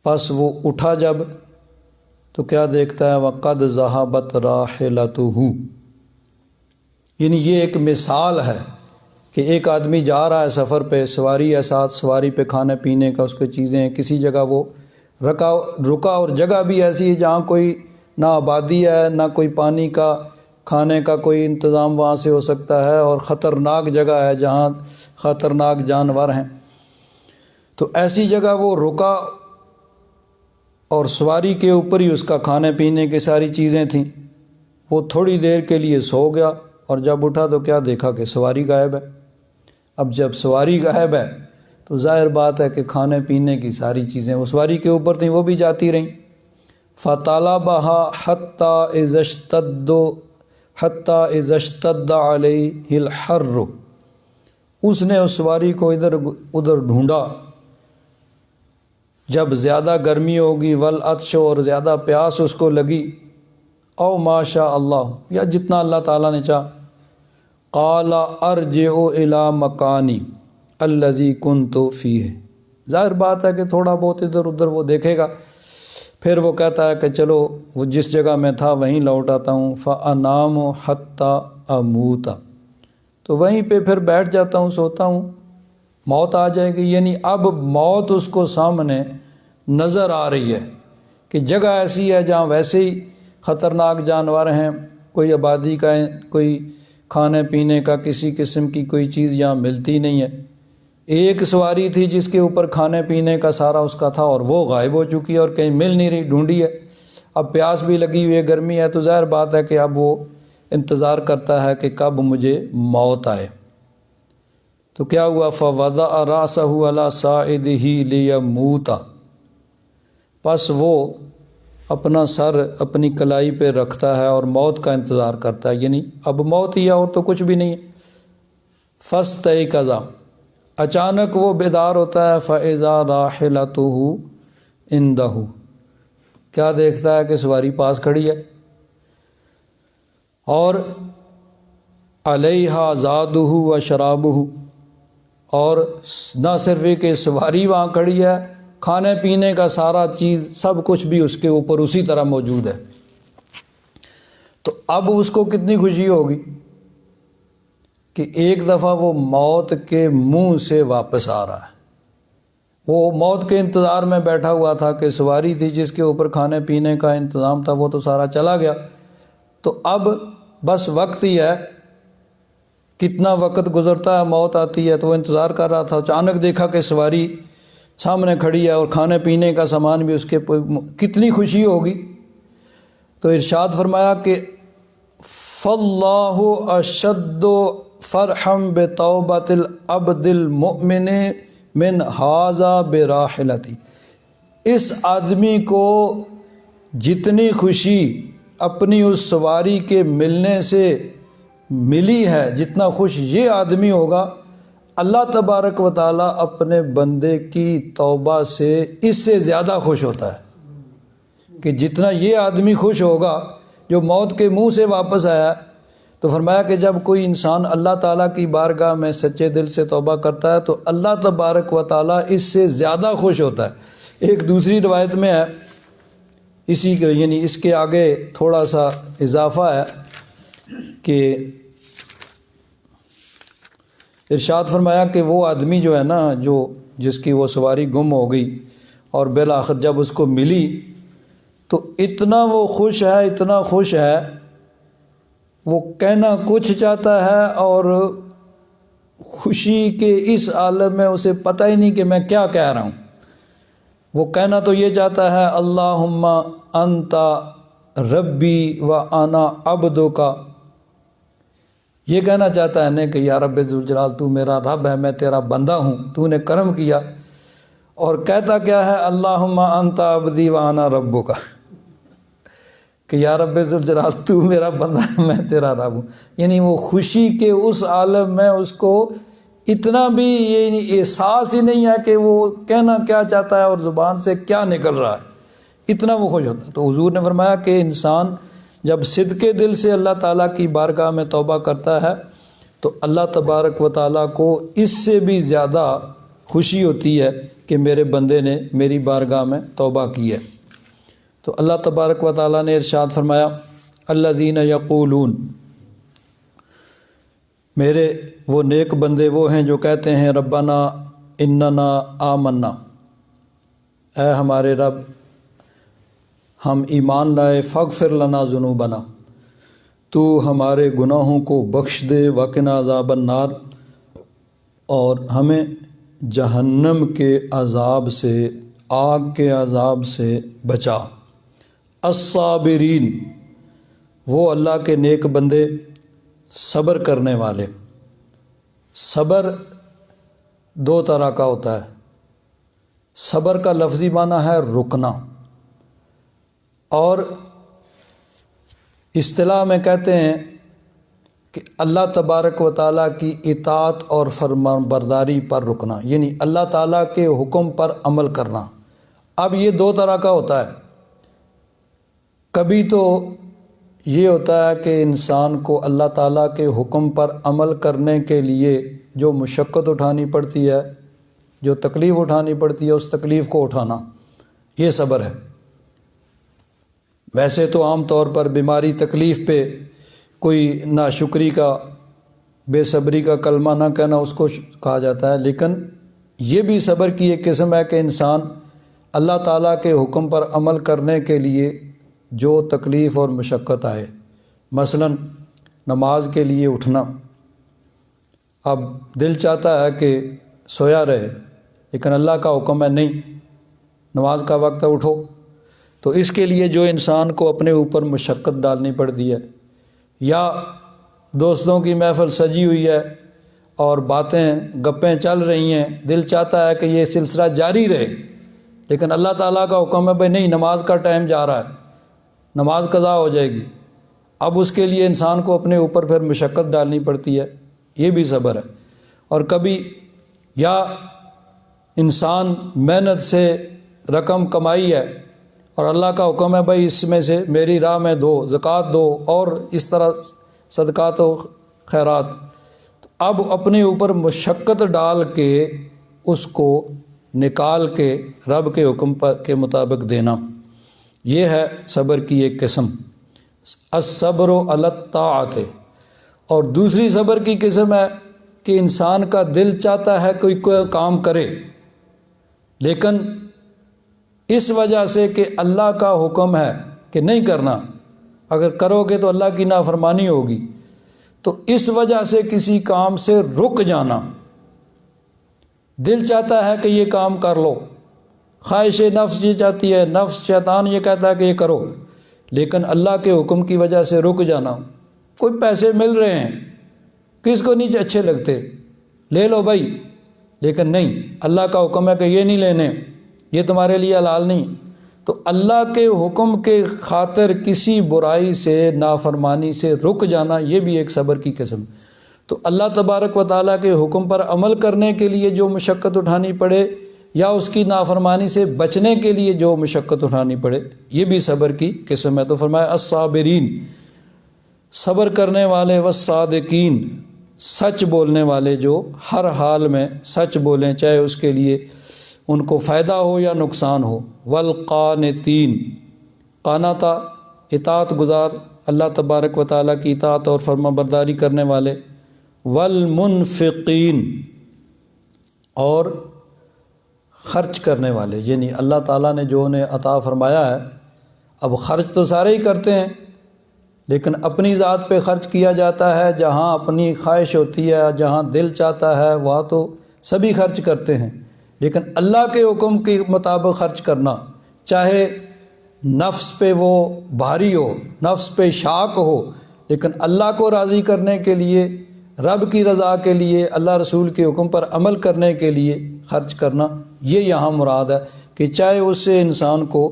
پس وہ اٹھا جب تو کیا دیکھتا ہے؟ وَقَدْ ذَهَبَتْ رَاحِلَتُهُ، یعنی یہ ایک مثال ہے کہ ایک آدمی جا رہا ہے سفر پہ، سواری ہے ساتھ، سواری پہ کھانے پینے کا اس کے چیزیں ہیں، کسی جگہ وہ رکا اور جگہ بھی ایسی ہے جہاں کوئی نہ آبادی ہے، نہ کوئی پانی کا، کھانے کا کوئی انتظام وہاں سے ہو سکتا ہے، اور خطرناک جگہ ہے جہاں خطرناک جانور ہیں۔ تو ایسی جگہ وہ رکا اور سواری کے اوپر ہی اس کا کھانے پینے کی ساری چیزیں تھیں، وہ تھوڑی دیر کے لیے سو گیا اور جب اٹھا تو کیا دیکھا کہ سواری غائب ہے۔ اب جب سواری غائب ہے تو ظاہر بات ہے کہ کھانے پینے کی ساری چیزیں وہ سواری کے اوپر تھیں، وہ بھی جاتی رہیں۔ فَطَلَبَهَا حَتَّى إِذَا اشْتَدَّ عَلَيْهِ الْحَرُّ، اس نے اس سواری کو ادھر ادھر ڈھونڈا، جب زیادہ گرمی ہوگی، والعطش، اور زیادہ پیاس اس کو لگی، او ما شاء اللہ، یا جتنا اللہ تعالیٰ نے چاہا، قال ارجع الى مکانی الذی کنت فیہ، ظاہر بات ہے کہ تھوڑا بہت ادھر ادھر وہ دیکھے گا، پھر وہ کہتا ہے کہ چلو وہ جس جگہ میں تھا وہیں لوٹ آتا ہوں، فانام حتی اموت، تو وہیں پہ پھر بیٹھ جاتا ہوں، سوتا ہوں، موت آ جائے گی۔ یعنی اب موت اس کو سامنے نظر آ رہی ہے کہ جگہ ایسی ہے جہاں ویسے ہی خطرناک جانور ہیں، کوئی آبادی کا، کوئی کھانے پینے کا کسی قسم کی کوئی چیز یہاں ملتی نہیں ہے۔ ایک سواری تھی جس کے اوپر کھانے پینے کا سارا اس کا تھا اور وہ غائب ہو چکی ہے اور کہیں مل نہیں رہی، ڈھونڈی ہے۔ اب پیاس بھی لگی ہوئی ہے، گرمی ہے، تو ظاہر بات ہے کہ اب وہ انتظار کرتا ہے کہ کب مجھے موت آئے۔ تو کیا ہوا؟ فَوَضَعَ رَأْسَهُ عَلَى صَاعِدِهِ لِيَمُوتَ، پس وہ اپنا سر اپنی کلائی پہ رکھتا ہے اور موت کا انتظار کرتا ہے، یعنی اب موت ہی ہے اور تو کچھ بھی نہیں ہے۔ فَاسْتَيْقَظَ، اچانک وہ بیدار ہوتا ہے، فَإِذَا رَاحِلَتُهُ عِنْدَهُ، کیا دیکھتا ہے کہ سواری پاس کھڑی ہے، اور عَلَيْهَا زَادُهُ وَشَرَابُهُ، اور نہ صرف یہ کہ سواری وہاں کھڑی ہے، کھانے پینے کا سارا چیز سب کچھ بھی اس کے اوپر اسی طرح موجود ہے۔ تو اب اس کو کتنی خوشی ہوگی کہ ایک دفعہ وہ موت کے منہ سے واپس آ رہا ہے۔ وہ موت کے انتظار میں بیٹھا ہوا تھا کہ سواری تھی جس کے اوپر کھانے پینے کا انتظام تھا، وہ تو سارا چلا گیا، تو اب بس وقت ہی ہے، کتنا وقت گزرتا ہے، موت آتی ہے، تو وہ انتظار کر رہا تھا۔ اچانک دیکھا کہ سواری سامنے کھڑی ہے اور کھانے پینے کا سامان بھی اس کے، کتنی خوشی ہوگی۔ تو ارشاد فرمایا کہ فَاللَّهُ أَشَدُّ فَرْحًا بِتَوْبَةِ الْعَبْدِ الْمُؤْمِنِ مِنْ هَذَا بِرَاحِلَتِهِ، اس آدمی کو جتنی خوشی اپنی اس سواری کے ملنے سے ملی ہے، جتنا خوش یہ آدمی ہوگا، اللہ تبارک و تعالیٰ اپنے بندے کی توبہ سے اس سے زیادہ خوش ہوتا ہے کہ جتنا یہ آدمی خوش ہوگا جو موت کے منہ سے واپس آیا۔ تو فرمایا کہ جب کوئی انسان اللہ تعالیٰ کی بارگاہ میں سچے دل سے توبہ کرتا ہے تو اللہ تبارک و تعالیٰ اس سے زیادہ خوش ہوتا ہے۔ ایک دوسری روایت میں ہے، اسی کے یعنی اس کے آگے تھوڑا سا اضافہ ہے کہ ارشاد فرمایا کہ وہ آدمی جو ہے نا، جو جس کی وہ سواری گم ہو گئی اور بالآخر جب اس کو ملی تو اتنا وہ خوش ہے، اتنا خوش ہے، وہ کہنا کچھ چاہتا ہے اور خوشی کے اس عالم میں اسے پتہ ہی نہیں کہ میں کیا کہہ رہا ہوں۔ وہ کہنا تو یہ چاہتا ہے اللہم انت ربی و انا عبدک، یہ کہنا چاہتا ہے کہ یا رب ذوالجلال تو میرا رب ہے، میں تیرا بندہ ہوں، تو نے کرم کیا۔ اور کہتا کیا ہے اللہم انت عبدی و انا ربک، کہ یا رب ذوالجلال تو میرا بندہ ہے، میں تیرا رب ہوں۔ یعنی وہ خوشی کے اس عالم میں اس کو اتنا بھی یہ احساس ہی نہیں ہے کہ وہ کہنا کیا چاہتا ہے اور زبان سے کیا نکل رہا ہے، اتنا وہ خوش ہوتا ہے۔ تو حضور نے فرمایا کہ انسان جب صدقے دل سے اللہ تعالیٰ کی بارگاہ میں توبہ کرتا ہے تو اللہ تبارک و تعالیٰ کو اس سے بھی زیادہ خوشی ہوتی ہے کہ میرے بندے نے میری بارگاہ میں توبہ کی ہے۔ تو اللہ تبارک و تعالیٰ نے ارشاد فرمایا الذین یقولون، میرے وہ نیک بندے وہ ہیں جو کہتے ہیں ربنا اننا آمنا، اے ہمارے رب ہم ایمان لائے، فاغفر لنا ذنوبنا، تو ہمارے گناہوں کو بخش دے، وقنا عذاب النار، اور ہمیں جہنم کے عذاب سے، آگ کے عذاب سے بچا۔ الصابرین، وہ اللہ کے نیک بندے صبر کرنے والے۔ صبر دو طرح کا ہوتا ہے، صبر کا لفظی معنی ہے رکنا، اور اصطلاح میں کہتے ہیں کہ اللہ تبارک و تعالیٰ کی اطاعت اور فرمان برداری پر رکنا، یعنی اللہ تعالیٰ کے حکم پر عمل کرنا۔ اب یہ دو طرح کا ہوتا ہے، کبھی تو یہ ہوتا ہے کہ انسان کو اللہ تعالیٰ کے حکم پر عمل کرنے کے لیے جو مشقت اٹھانی پڑتی ہے، جو تکلیف اٹھانی پڑتی ہے، اس تکلیف کو اٹھانا، یہ صبر ہے۔ ویسے تو عام طور پر بیماری تکلیف پہ کوئی ناشکری کا، بے صبری کا کلمہ نہ کہنا اس کو کہا جاتا ہے، لیکن یہ بھی صبر کی ایک قسم ہے کہ انسان اللہ تعالیٰ کے حکم پر عمل کرنے کے لیے جو تکلیف اور مشقت آئے، مثلا نماز کے لیے اٹھنا، اب دل چاہتا ہے کہ سویا رہے لیکن اللہ کا حکم ہے نہیں، نماز کا وقت ہے اٹھو، تو اس کے لیے جو انسان کو اپنے اوپر مشقت ڈالنی پڑتی ہے، یا دوستوں کی محفل سجی ہوئی ہے اور باتیں گپیں چل رہی ہیں، دل چاہتا ہے کہ یہ سلسلہ جاری رہے، لیکن اللہ تعالیٰ کا حکم ہے بھائی نہیں، نماز کا ٹائم جا رہا ہے، نماز قضا ہو جائے گی، اب اس کے لیے انسان کو اپنے اوپر پھر مشقت ڈالنی پڑتی ہے، یہ بھی صبر ہے۔ اور کبھی یا انسان محنت سے رقم کمائی ہے اور اللہ کا حکم ہے بھائی اس میں سے میری راہ میں دو، زکوٰۃ دو، اور اس طرح صدقات و خیرات، تو اب اپنے اوپر مشقت ڈال کے اس کو نکال کے رب کے حکم کے مطابق دینا، یہ ہے صبر کی ایک قسم۔ الصبر علی الطاعۃ، اور دوسری صبر کی قسم ہے کہ انسان کا دل چاہتا ہے کوئی کام کرے، لیکن اس وجہ سے کہ اللہ کا حکم ہے کہ نہیں کرنا، اگر کرو گے تو اللہ کی نافرمانی ہوگی، تو اس وجہ سے کسی کام سے رک جانا۔ دل چاہتا ہے کہ یہ کام کر لو، خواہش نفس یہ چاہتی ہے، نفس شیطان یہ کہتا ہے کہ یہ کرو، لیکن اللہ کے حکم کی وجہ سے رک جانا۔ کوئی پیسے مل رہے ہیں، کس کو نہیں اچھے لگتے، لے لو بھائی، لیکن نہیں، اللہ کا حکم ہے کہ یہ نہیں لینے، یہ تمہارے لیے حلال نہیں، تو اللہ کے حکم کے خاطر کسی برائی سے، نافرمانی سے رک جانا، یہ بھی ایک صبر کی قسم۔ تو اللہ تبارک و تعالیٰ کے حکم پر عمل کرنے کے لیے جو مشقت اٹھانی پڑے یا اس کی نافرمانی سے بچنے کے لیے جو مشقت اٹھانی پڑے، یہ بھی صبر کی قسم ہے۔ تو فرمایا الصابرین، صبر کرنے والے، والصادقین، سچ بولنے والے، جو ہر حال میں سچ بولیں، چاہے اس کے لیے ان کو فائدہ ہو یا نقصان ہو۔ والقانتین، قانتا اطاعت گزار، اللہ تبارک و تعالیٰ کی اطاعت اور فرما برداری کرنے والے۔ والمنفقین، اور خرچ کرنے والے، یعنی اللہ تعالیٰ نے جو انہیں عطا فرمایا ہے، اب خرچ تو سارے ہی کرتے ہیں، لیکن اپنی ذات پہ خرچ کیا جاتا ہے، جہاں اپنی خواہش ہوتی ہے، جہاں دل چاہتا ہے، وہاں تو سبھی خرچ کرتے ہیں، لیکن اللہ کے حکم کے مطابق خرچ کرنا، چاہے نفس پہ وہ بھاری ہو، نفس پہ شاق ہو، لیکن اللہ کو راضی کرنے کے لیے، رب کی رضا کے لیے، اللہ رسول کے حکم پر عمل کرنے کے لیے خرچ کرنا، یہ یہاں مراد ہے کہ چاہے اس سے انسان کو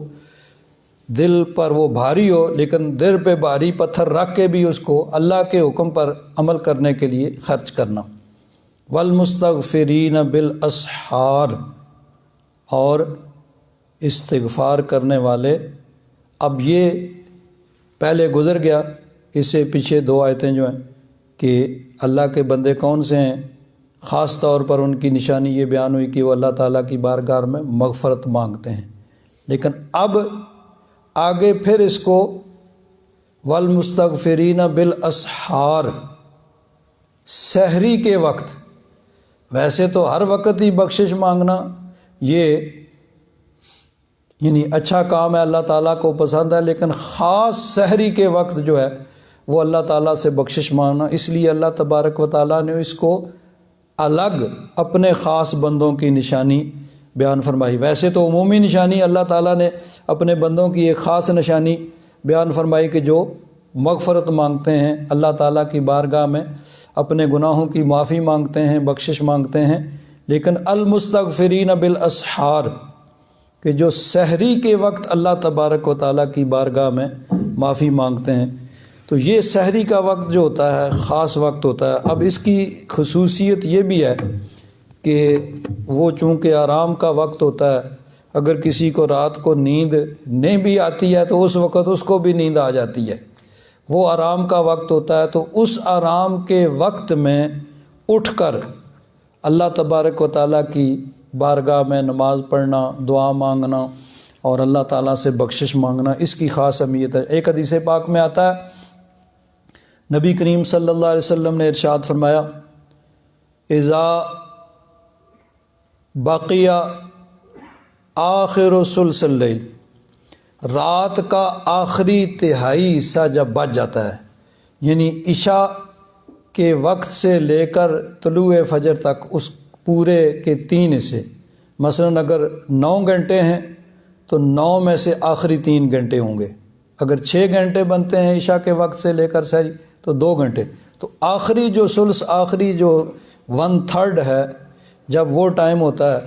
دل پر وہ بھاری ہو، لیکن دل پہ بھاری پتھر رکھ کے بھی اس کو اللہ کے حکم پر عمل کرنے کے لیے خرچ کرنا۔ والمستغفرین بالاسحار، اور استغفار کرنے والے۔ اب یہ پہلے گزر گیا، اس سے پیچھے دو آیتیں جو ہیں کہ اللہ کے بندے کون سے ہیں، خاص طور پر ان کی نشانی یہ بیان ہوئی کہ وہ اللہ تعالیٰ کی بارگاہ میں مغفرت مانگتے ہیں، لیکن اب آگے پھر اس کو والمستغفرین بالاسحار، سحری کے وقت، ویسے تو ہر وقت ہی بخشش مانگنا یہ یعنی اچھا کام ہے، اللہ تعالیٰ کو پسند ہے، لیکن خاص سحری کے وقت جو ہے وہ اللہ تعالیٰ سے بخشش مانگنا، اس لیے اللہ تبارک و تعالیٰ نے اس کو الگ اپنے خاص بندوں کی نشانی بیان فرمائی۔ ویسے تو عمومی نشانی اللہ تعالیٰ نے اپنے بندوں کی ایک خاص نشانی بیان فرمائی کہ جو مغفرت مانگتے ہیں، اللہ تعالیٰ کی بارگاہ میں اپنے گناہوں کی معافی مانگتے ہیں، بخشش مانگتے ہیں، لیکن المستغفرین بالاسحار، کہ جو سحری کے وقت اللہ تبارک و تعالیٰ کی بارگاہ میں معافی مانگتے ہیں، تو یہ سحری کا وقت جو ہوتا ہے خاص وقت ہوتا ہے۔ اب اس کی خصوصیت یہ بھی ہے کہ وہ چونکہ آرام کا وقت ہوتا ہے، اگر کسی کو رات کو نیند نہیں بھی آتی ہے تو اس وقت اس کو بھی نیند آ جاتی ہے، وہ آرام کا وقت ہوتا ہے، تو اس آرام کے وقت میں اٹھ کر اللہ تبارک و تعالیٰ کی بارگاہ میں نماز پڑھنا، دعا مانگنا اور اللہ تعالیٰ سے بخشش مانگنا، اس کی خاص اہمیت ہے۔ ایک حدیث پاک میں آتا ہے، نبی کریم صلی اللہ علیہ وسلم نے ارشاد فرمایا، اذا بقی آخر ثلث اللیل، رات کا آخری تہائی حصہ جب بچ جاتا ہے، یعنی عشاء کے وقت سے لے کر طلوع فجر تک اس پورے کے 3 حصے، مثلا اگر 9 گھنٹے ہیں تو 9 میں سے آخری 3 گھنٹے ہوں گے، اگر 6 گھنٹے بنتے ہیں عشاء کے وقت سے لے کر سحری تو 2 گھنٹے، تو آخری جو ثلث، آخری جو 1/3 ہے، جب وہ ٹائم ہوتا ہے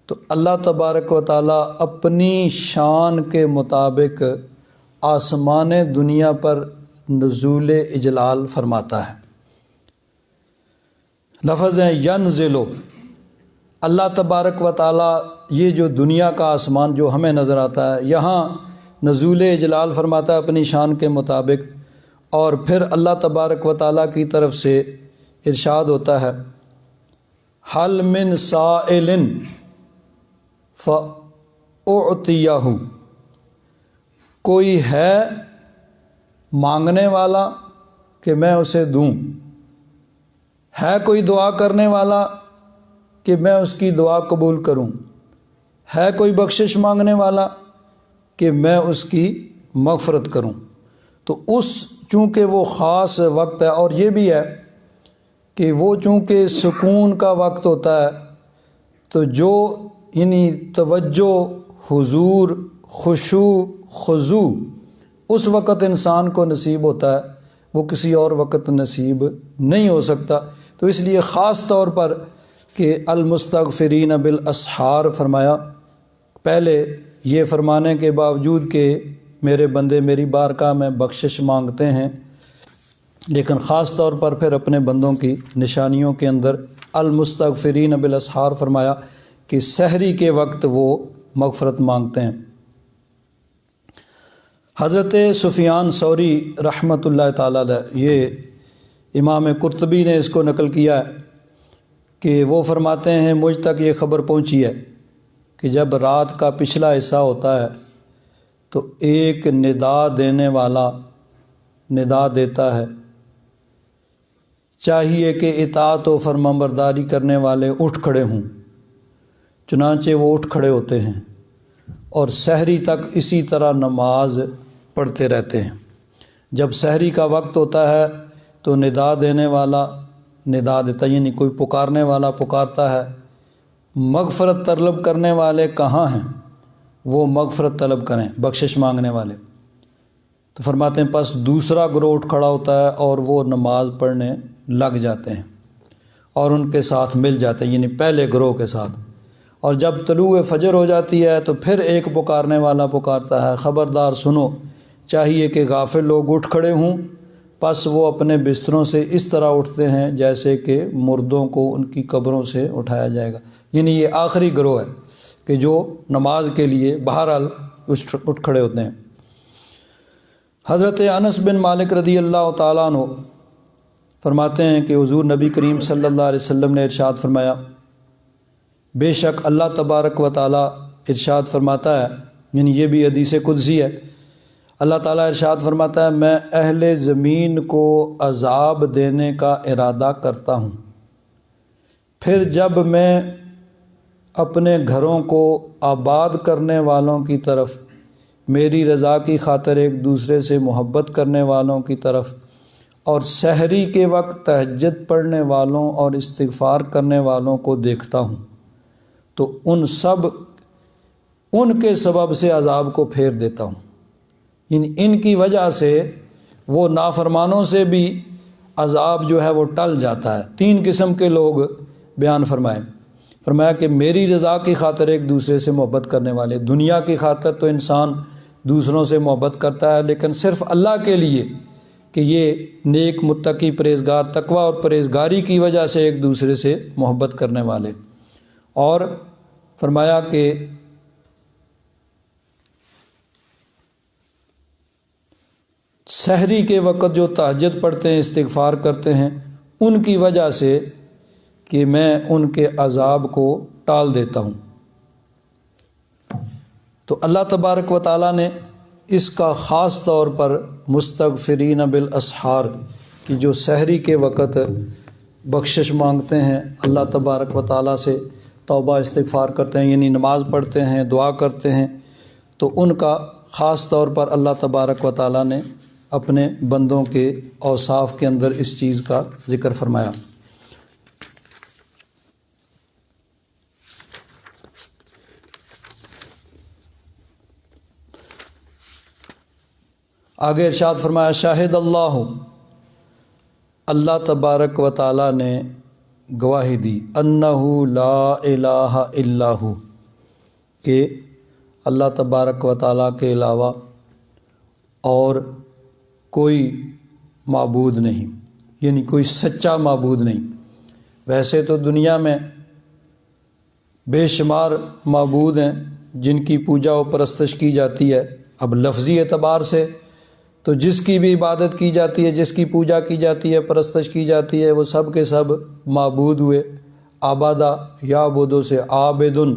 تو اللہ تبارک و تعالیٰ اپنی شان کے مطابق آسمان دنیا پر نزول اجلال فرماتا ہے۔ لفظ ہے ینزلو، اللہ تبارک و تعالیٰ یہ جو دنیا کا آسمان جو ہمیں نظر آتا ہے، یہاں نزول اجلال فرماتا ہے اپنی شان کے مطابق، اور پھر اللہ تبارک و تعالیٰ کی طرف سے ارشاد ہوتا ہے حل من سائل فأعطیہ، کوئی ہے مانگنے والا کہ میں اسے دوں، ہے کوئی دعا کرنے والا کہ میں اس کی دعا قبول کروں، ہے کوئی بخشش مانگنے والا کہ میں اس کی مغفرت کروں۔ تو چونکہ وہ خاص وقت ہے، اور یہ بھی ہے کہ وہ چونکہ سکون کا وقت ہوتا ہے، تو جو یعنی توجہ، حضور، خشوع، خضوع اس وقت انسان کو نصیب ہوتا ہے، وہ کسی اور وقت نصیب نہیں ہو سکتا۔ تو اس لیے خاص طور پر کہ المستغفرین بالاسحار فرمایا، پہلے یہ فرمانے کے باوجود کہ میرے بندے میری بارگاہ میں بخشش مانگتے ہیں، لیکن خاص طور پر پھر اپنے بندوں کی نشانیوں کے اندر المستغفرین بالاسحار فرمایا کہ سحری کے وقت وہ مغفرت مانگتے ہیں۔ حضرت سفیان ثوری رحمۃ اللہ تعالیٰ علیہ، یہ امام قرطبی نے اس کو نقل کیا ہے کہ وہ فرماتے ہیں مجھ تک یہ خبر پہنچی ہے کہ جب رات کا پچھلا حصہ ہوتا ہے تو ایک ندا دینے والا ندا دیتا ہے، چاہیے کہ اطاعت و فرمانبرداری کرنے والے اٹھ کھڑے ہوں، چنانچہ وہ اٹھ کھڑے ہوتے ہیں اور سحری تک اسی طرح نماز پڑھتے رہتے ہیں۔ جب سحری کا وقت ہوتا ہے تو ندا دینے والا ندا دیتا، یعنی کوئی پکارنے والا پکارتا ہے، مغفرت طلب کرنے والے کہاں ہیں، وہ مغفرت طلب کریں، بخشش مانگنے والے۔ تو فرماتے ہیں پس دوسرا گروہ اٹھ کھڑا ہوتا ہے اور وہ نماز پڑھنے لگ جاتے ہیں اور ان کے ساتھ مل جاتے ہیں، یعنی پہلے گروہ کے ساتھ۔ اور جب طلوع فجر ہو جاتی ہے تو پھر ایک پکارنے والا پکارتا ہے، خبردار سنو، چاہیے کہ غافل لوگ اٹھ کھڑے ہوں، پس وہ اپنے بستروں سے اس طرح اٹھتے ہیں جیسے کہ مردوں کو ان کی قبروں سے اٹھایا جائے گا۔ یعنی یہ آخری گروہ ہے کہ جو نماز کے لیے بہرحال اٹھ کھڑے ہوتے ہیں۔ حضرت انس بن مالک رضی اللہ تعالیٰ عنہ فرماتے ہیں کہ حضور نبی کریم صلی اللہ علیہ وسلم نے ارشاد فرمایا، بے شک اللہ تبارک و تعالیٰ ارشاد فرماتا ہے، یعنی یہ بھی حدیث قدسی ہے، اللہ تعالیٰ ارشاد فرماتا ہے میں اہل زمین کو عذاب دینے کا ارادہ کرتا ہوں، پھر جب میں اپنے گھروں کو آباد کرنے والوں کی طرف، میری رضا کی خاطر ایک دوسرے سے محبت کرنے والوں کی طرف، اور سحری کے وقت تہجد پڑھنے والوں اور استغفار کرنے والوں کو دیکھتا ہوں تو ان کے سبب سے عذاب کو پھیر دیتا ہوں، یعنی ان کی وجہ سے وہ نافرمانوں سے بھی عذاب جو ہے وہ ٹل جاتا ہے۔ 3 قسم کے لوگ بیان فرمایا کہ میری رضا کی خاطر ایک دوسرے سے محبت کرنے والے، دنیا کی خاطر تو انسان دوسروں سے محبت کرتا ہے، لیکن صرف اللہ کے لیے کہ یہ نیک متقی پرہیزگار، تقوی اور پرہیزگاری کی وجہ سے ایک دوسرے سے محبت کرنے والے۔ اور فرمایا کہ سحری کے وقت جو تہجد پڑھتے ہیں، استغفار کرتے ہیں، ان کی وجہ سے کہ میں ان کے عذاب کو ٹال دیتا ہوں۔ تو اللہ تبارک و تعالیٰ نے اس کا خاص طور پر مستغفرین بالاسحار کی جو سحری کے وقت بخشش مانگتے ہیں، اللہ تبارک و تعالیٰ سے توبہ استغفار کرتے ہیں، یعنی نماز پڑھتے ہیں، دعا کرتے ہیں، تو ان کا خاص طور پر اللہ تبارک و تعالیٰ نے اپنے بندوں کے اوصاف کے اندر اس چیز کا ذکر فرمایا۔ آگے ارشاد فرمایا شاہد اللہ اللہ تبارک و تعالی نے گواہی دی انہ لا الہ الا ہو، کہ اللہ تبارک و تعالیٰ کے علاوہ اور کوئی معبود نہیں، یعنی کوئی سچا معبود نہیں۔ ویسے تو دنیا میں بے شمار معبود ہیں جن کی پوجا و پرستش کی جاتی ہے۔ اب لفظی اعتبار سے تو جس کی بھی عبادت کی جاتی ہے، جس کی پوجا کی جاتی ہے، پرستش کی جاتی ہے، وہ سب کے سب معبود ہوئے۔ عبادہ یعبدو سے عابدن،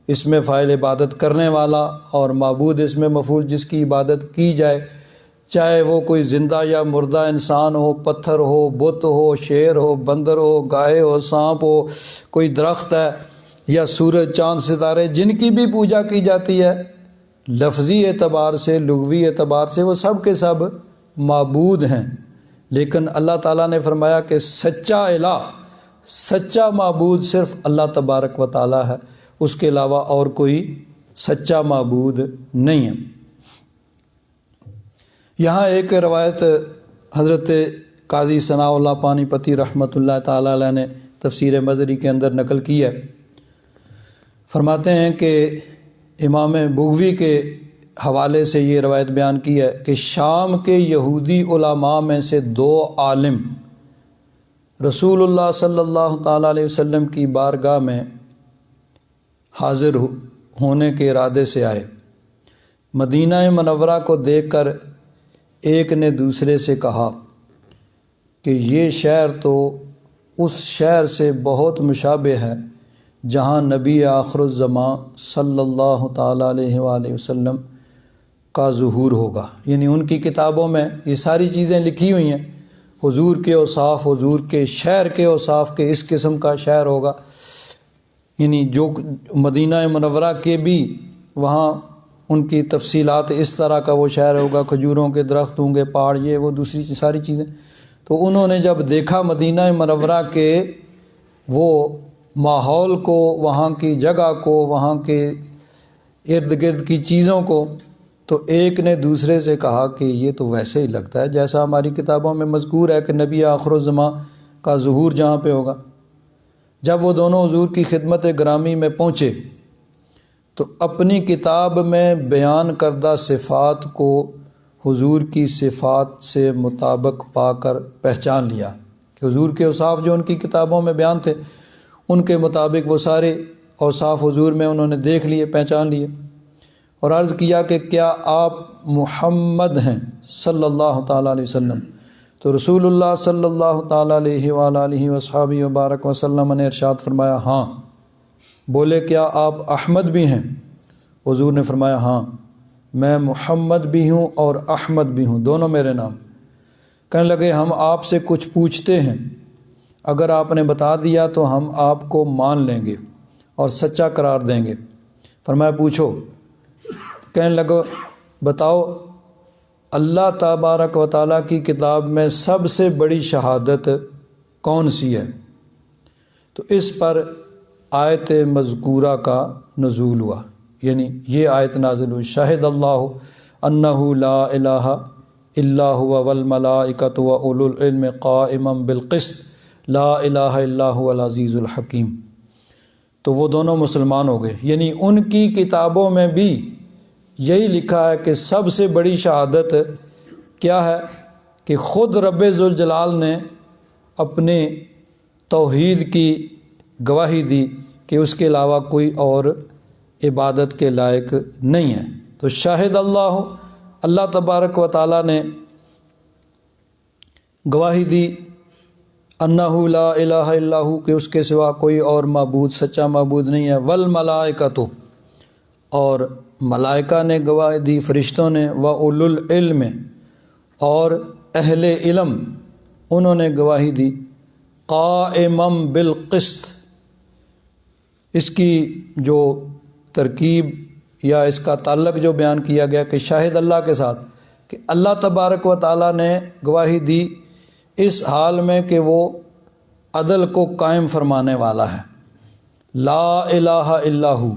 اس میں فاعل عبادت کرنے والا، اور معبود اس میں مفعول جس کی عبادت کی جائے، چاہے وہ کوئی زندہ یا مردہ انسان ہو، پتھر ہو، بت ہو، شیر ہو، بندر ہو، گائے ہو، سانپ ہو، کوئی درخت ہے یا سورج چاند ستارے، جن کی بھی پوجا کی جاتی ہے لفظی اعتبار سے، لغوی اعتبار سے، وہ سب کے سب معبود ہیں۔ لیکن اللہ تعالیٰ نے فرمایا کہ سچا الہ، سچا معبود صرف اللہ تبارک و تعالیٰ ہے، اس کے علاوہ اور کوئی سچا معبود نہیں ہے۔ یہاں ایک روایت حضرت قاضی ثناء اللہ پانی پتی رحمۃ اللہ تعالیٰ علیہ نے تفسیر مظہری کے اندر نقل کی ہے۔ فرماتے ہیں کہ امام بغوی کے حوالے سے یہ روایت بیان کی ہے کہ شام کے یہودی علماء میں سے 2 عالم رسول اللہ صلی اللہ تعالیٰ علیہ وسلم کی بارگاہ میں حاضر ہونے کے ارادے سے آئے۔ مدینہ منورہ کو دیکھ کر ایک نے دوسرے سے کہا کہ یہ شہر تو اس شہر سے بہت مشابہ ہے جہاں نبی آخر الزماں صلی اللہ تعالیٰ علیہ وآلہ وسلم کا ظہور ہوگا۔ یعنی ان کی کتابوں میں یہ ساری چیزیں لکھی ہوئی ہیں، حضور کے اوصاف، حضور کے شہر کے اوصاف کے اس قسم کا شہر ہوگا، یعنی جو مدینہ منورہ کے بھی وہاں ان کی تفصیلات اس طرح کا وہ شہر ہوگا، کھجوروں کے درخت ہوں گے، پہاڑ، یہ وہ دوسری ساری چیزیں۔ تو انہوں نے جب دیکھا مدینہ منورہ کے وہ ماحول کو، وہاں کی جگہ کو، وہاں کے ارد گرد کی چیزوں کو، تو ایک نے دوسرے سے کہا کہ یہ تو ویسے ہی لگتا ہے جیسا ہماری کتابوں میں مذکور ہے کہ نبی آخر الزماں کا ظہور جہاں پہ ہوگا۔ جب وہ دونوں حضور کی خدمت گرامی میں پہنچے تو اپنی کتاب میں بیان کردہ صفات کو حضور کی صفات سے مطابق پا کر پہچان لیا کہ حضور کے اوصاف جو ان کی کتابوں میں بیان تھے ان کے مطابق وہ سارے اوصاف حضور میں انہوں نے دیکھ لیے، پہچان لیے، اور عرض کیا کہ کیا آپ محمد ہیں صلی اللہ تعالیٰ علیہ وسلم؟ تو رسول اللہ صلی اللہ تعالیٰ علیہ وآلہ وصحبہ وبارک وسلم نے ارشاد فرمایا ہاں۔ بولے کیا آپ احمد بھی ہیں؟ حضور نے فرمایا ہاں، میں محمد بھی ہوں اور احمد بھی ہوں، دونوں میرے نام۔ کہنے لگے ہم آپ سے کچھ پوچھتے ہیں، اگر آپ نے بتا دیا تو ہم آپ کو مان لیں گے اور سچا قرار دیں گے۔ فرمایا پوچھو۔ کہنے لگو بتاؤ اللہ تبارک و تعالیٰ کی کتاب میں سب سے بڑی شہادت کون سی ہے؟ تو اس پر آیت مذکورہ کا نزول ہوا، یعنی یہ آیت نازل ہوئی، شہد اللہ انہ لا الہ الا هو والملائکۃ واولو العلم قائما بالقسط لا الہ الا هو العزیز الحکیم۔ تو وہ دونوں مسلمان ہو گئے، یعنی ان کی کتابوں میں بھی یہی لکھا ہے کہ سب سے بڑی شہادت کیا ہے کہ خود رب ذوالجلال نے اپنے توحید کی گواہی دی کہ اس کے علاوہ کوئی اور عبادت کے لائق نہیں ہے۔ تو شاہد اللہ تبارک و تعالیٰ نے گواہی دی انہ لا الہ الا ہو کہ اس کے سوا کوئی اور معبود، سچا معبود نہیں ہے، والملائکۃ، اور ملائکہ نے گواہی دی، فرشتوں نے، واولو العلم، اور اہل علم انہوں نے گواہی دی، قائما بالقسط۔ اس کی جو ترکیب یا اس کا تعلق جو بیان کیا گیا کہ شاہد اللہ کے ساتھ، کہ اللہ تبارک و تعالیٰ نے گواہی دی اس حال میں کہ وہ عدل کو قائم فرمانے والا ہے، لا الہ الا ہو،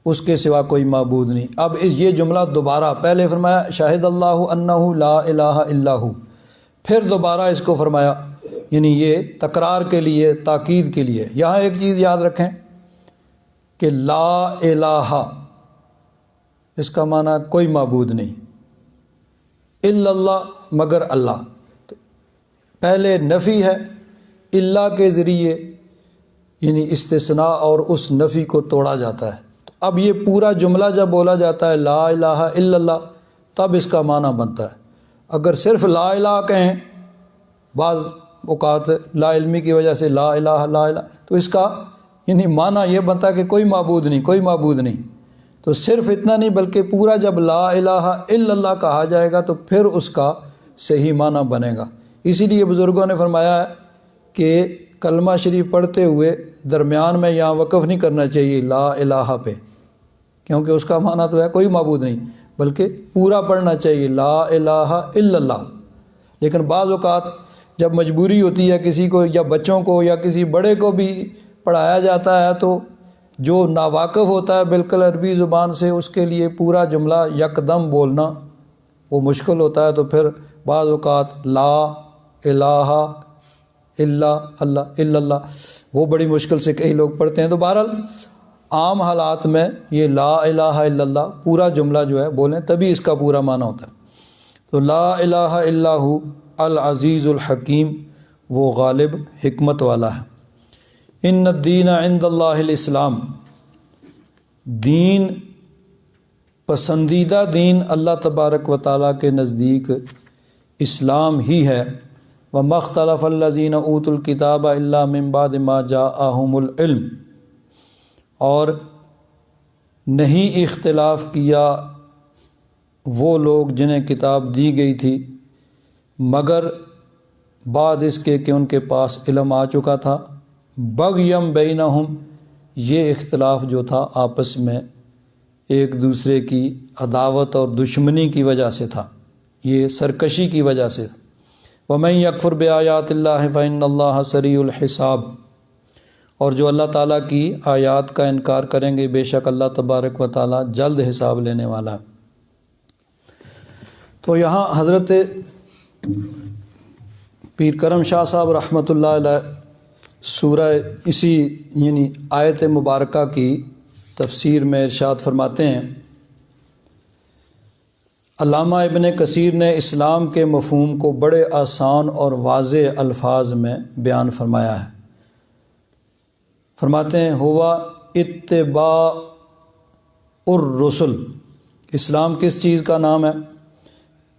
اس کے سوا کوئی معبود نہیں۔ اب یہ جملہ دوبارہ، پہلے فرمایا شاہد اللہ انہ لا الہ الا ہو، پھر دوبارہ اس کو فرمایا، یعنی یہ تکرار کے لیے، تاکید کے لیے۔ یہاں ایک چیز یاد رکھیں کہ لا الہ، اس کا معنی کوئی معبود نہیں، الا اللہ، مگر اللہ۔ پہلے نفی ہے، اللہ کے ذریعے یعنی استثناء اور اس نفی کو توڑا جاتا ہے۔ تو اب یہ پورا جملہ جب بولا جاتا ہے لا الہ الا اللہ، تب اس کا معنی بنتا ہے۔ اگر صرف لا الہ کہیں، بعض اوقات لا علمی کی وجہ سے لا الہ لا الہ، تو اس کا یعنی معنی یہ بنتا ہے کہ کوئی معبود نہیں، کوئی معبود نہیں۔ تو صرف اتنا نہیں بلکہ پورا جب لا الہ الا اللہ کہا جائے گا تو پھر اس کا صحیح معنی بنے گا۔ اسی لیے بزرگوں نے فرمایا ہے کہ کلمہ شریف پڑھتے ہوئے درمیان میں یہاں وقف نہیں کرنا چاہیے لا الہ پہ، کیونکہ اس کا معنی تو ہے کوئی معبود نہیں، بلکہ پورا پڑھنا چاہیے لا الہ الا اللہ۔ لیکن بعض اوقات جب مجبوری ہوتی ہے کسی کو، یا بچوں کو یا کسی بڑے کو بھی پڑھایا جاتا ہے، تو جو ناواقف ہوتا ہے بالکل عربی زبان سے، اس کے لیے پورا جملہ یکدم بولنا وہ مشکل ہوتا ہے، تو پھر بعض اوقات لا الہ الا اللہ وہ بڑی مشکل سے کئی لوگ پڑھتے ہیں۔ تو بہرحال عام حالات میں یہ لا الہ الا اللہ پورا جملہ جو ہے بولیں، تبھی اس کا پورا معنی ہوتا ہے۔ تو لا الہ الا ہو العزیز الحکیم، وہ غالب حکمت والا ہے۔ ان الدین عند اللہ الاسلام، دین پسندیدہ دین اللہ تبارک و تعالیٰ کے نزدیک اسلام ہی ہے۔ وَمَا اخْتَلَفَ الَّذِينَ أُوتُوا الْكِتَابَ إِلَّا مِن بَعْدِ مَا جَاءَهُمُ الْعِلْمُ، اور نہیں اختلاف کیا وہ لوگ جنہیں کتاب دی گئی تھی مگر بعد اس کے کہ ان کے پاس علم آ چکا تھا۔ بغیم بینہم، یہ اختلاف جو تھا آپس میں ایک دوسرے کی عداوت اور دشمنی کی وجہ سے تھا، یہ سرکشی کی وجہ سے۔ وَمَن يَكْفُرْ بِآيَاتِ اللَّهِ فَإِنَّ اللَّهَ سَرِيعُ الْحِسَابِ، اور جو اللہ تعالیٰ کی آیات کا انکار کریں گے، بے شک اللہ تبارک و تعالیٰ جلد حساب لینے والا ہے۔ تو یہاں حضرت پیر کرم شاہ صاحب رحمۃ اللہ علیہ سورہ اسی یعنی آیت مبارکہ کی تفسیر میں ارشاد فرماتے ہیں، علامہ ابن کثیر نے اسلام کے مفہوم کو بڑے آسان اور واضح الفاظ میں بیان فرمایا ہے۔ فرماتے ہیں ہوا اتباع الرسل، اسلام کس چیز کا نام ہے؟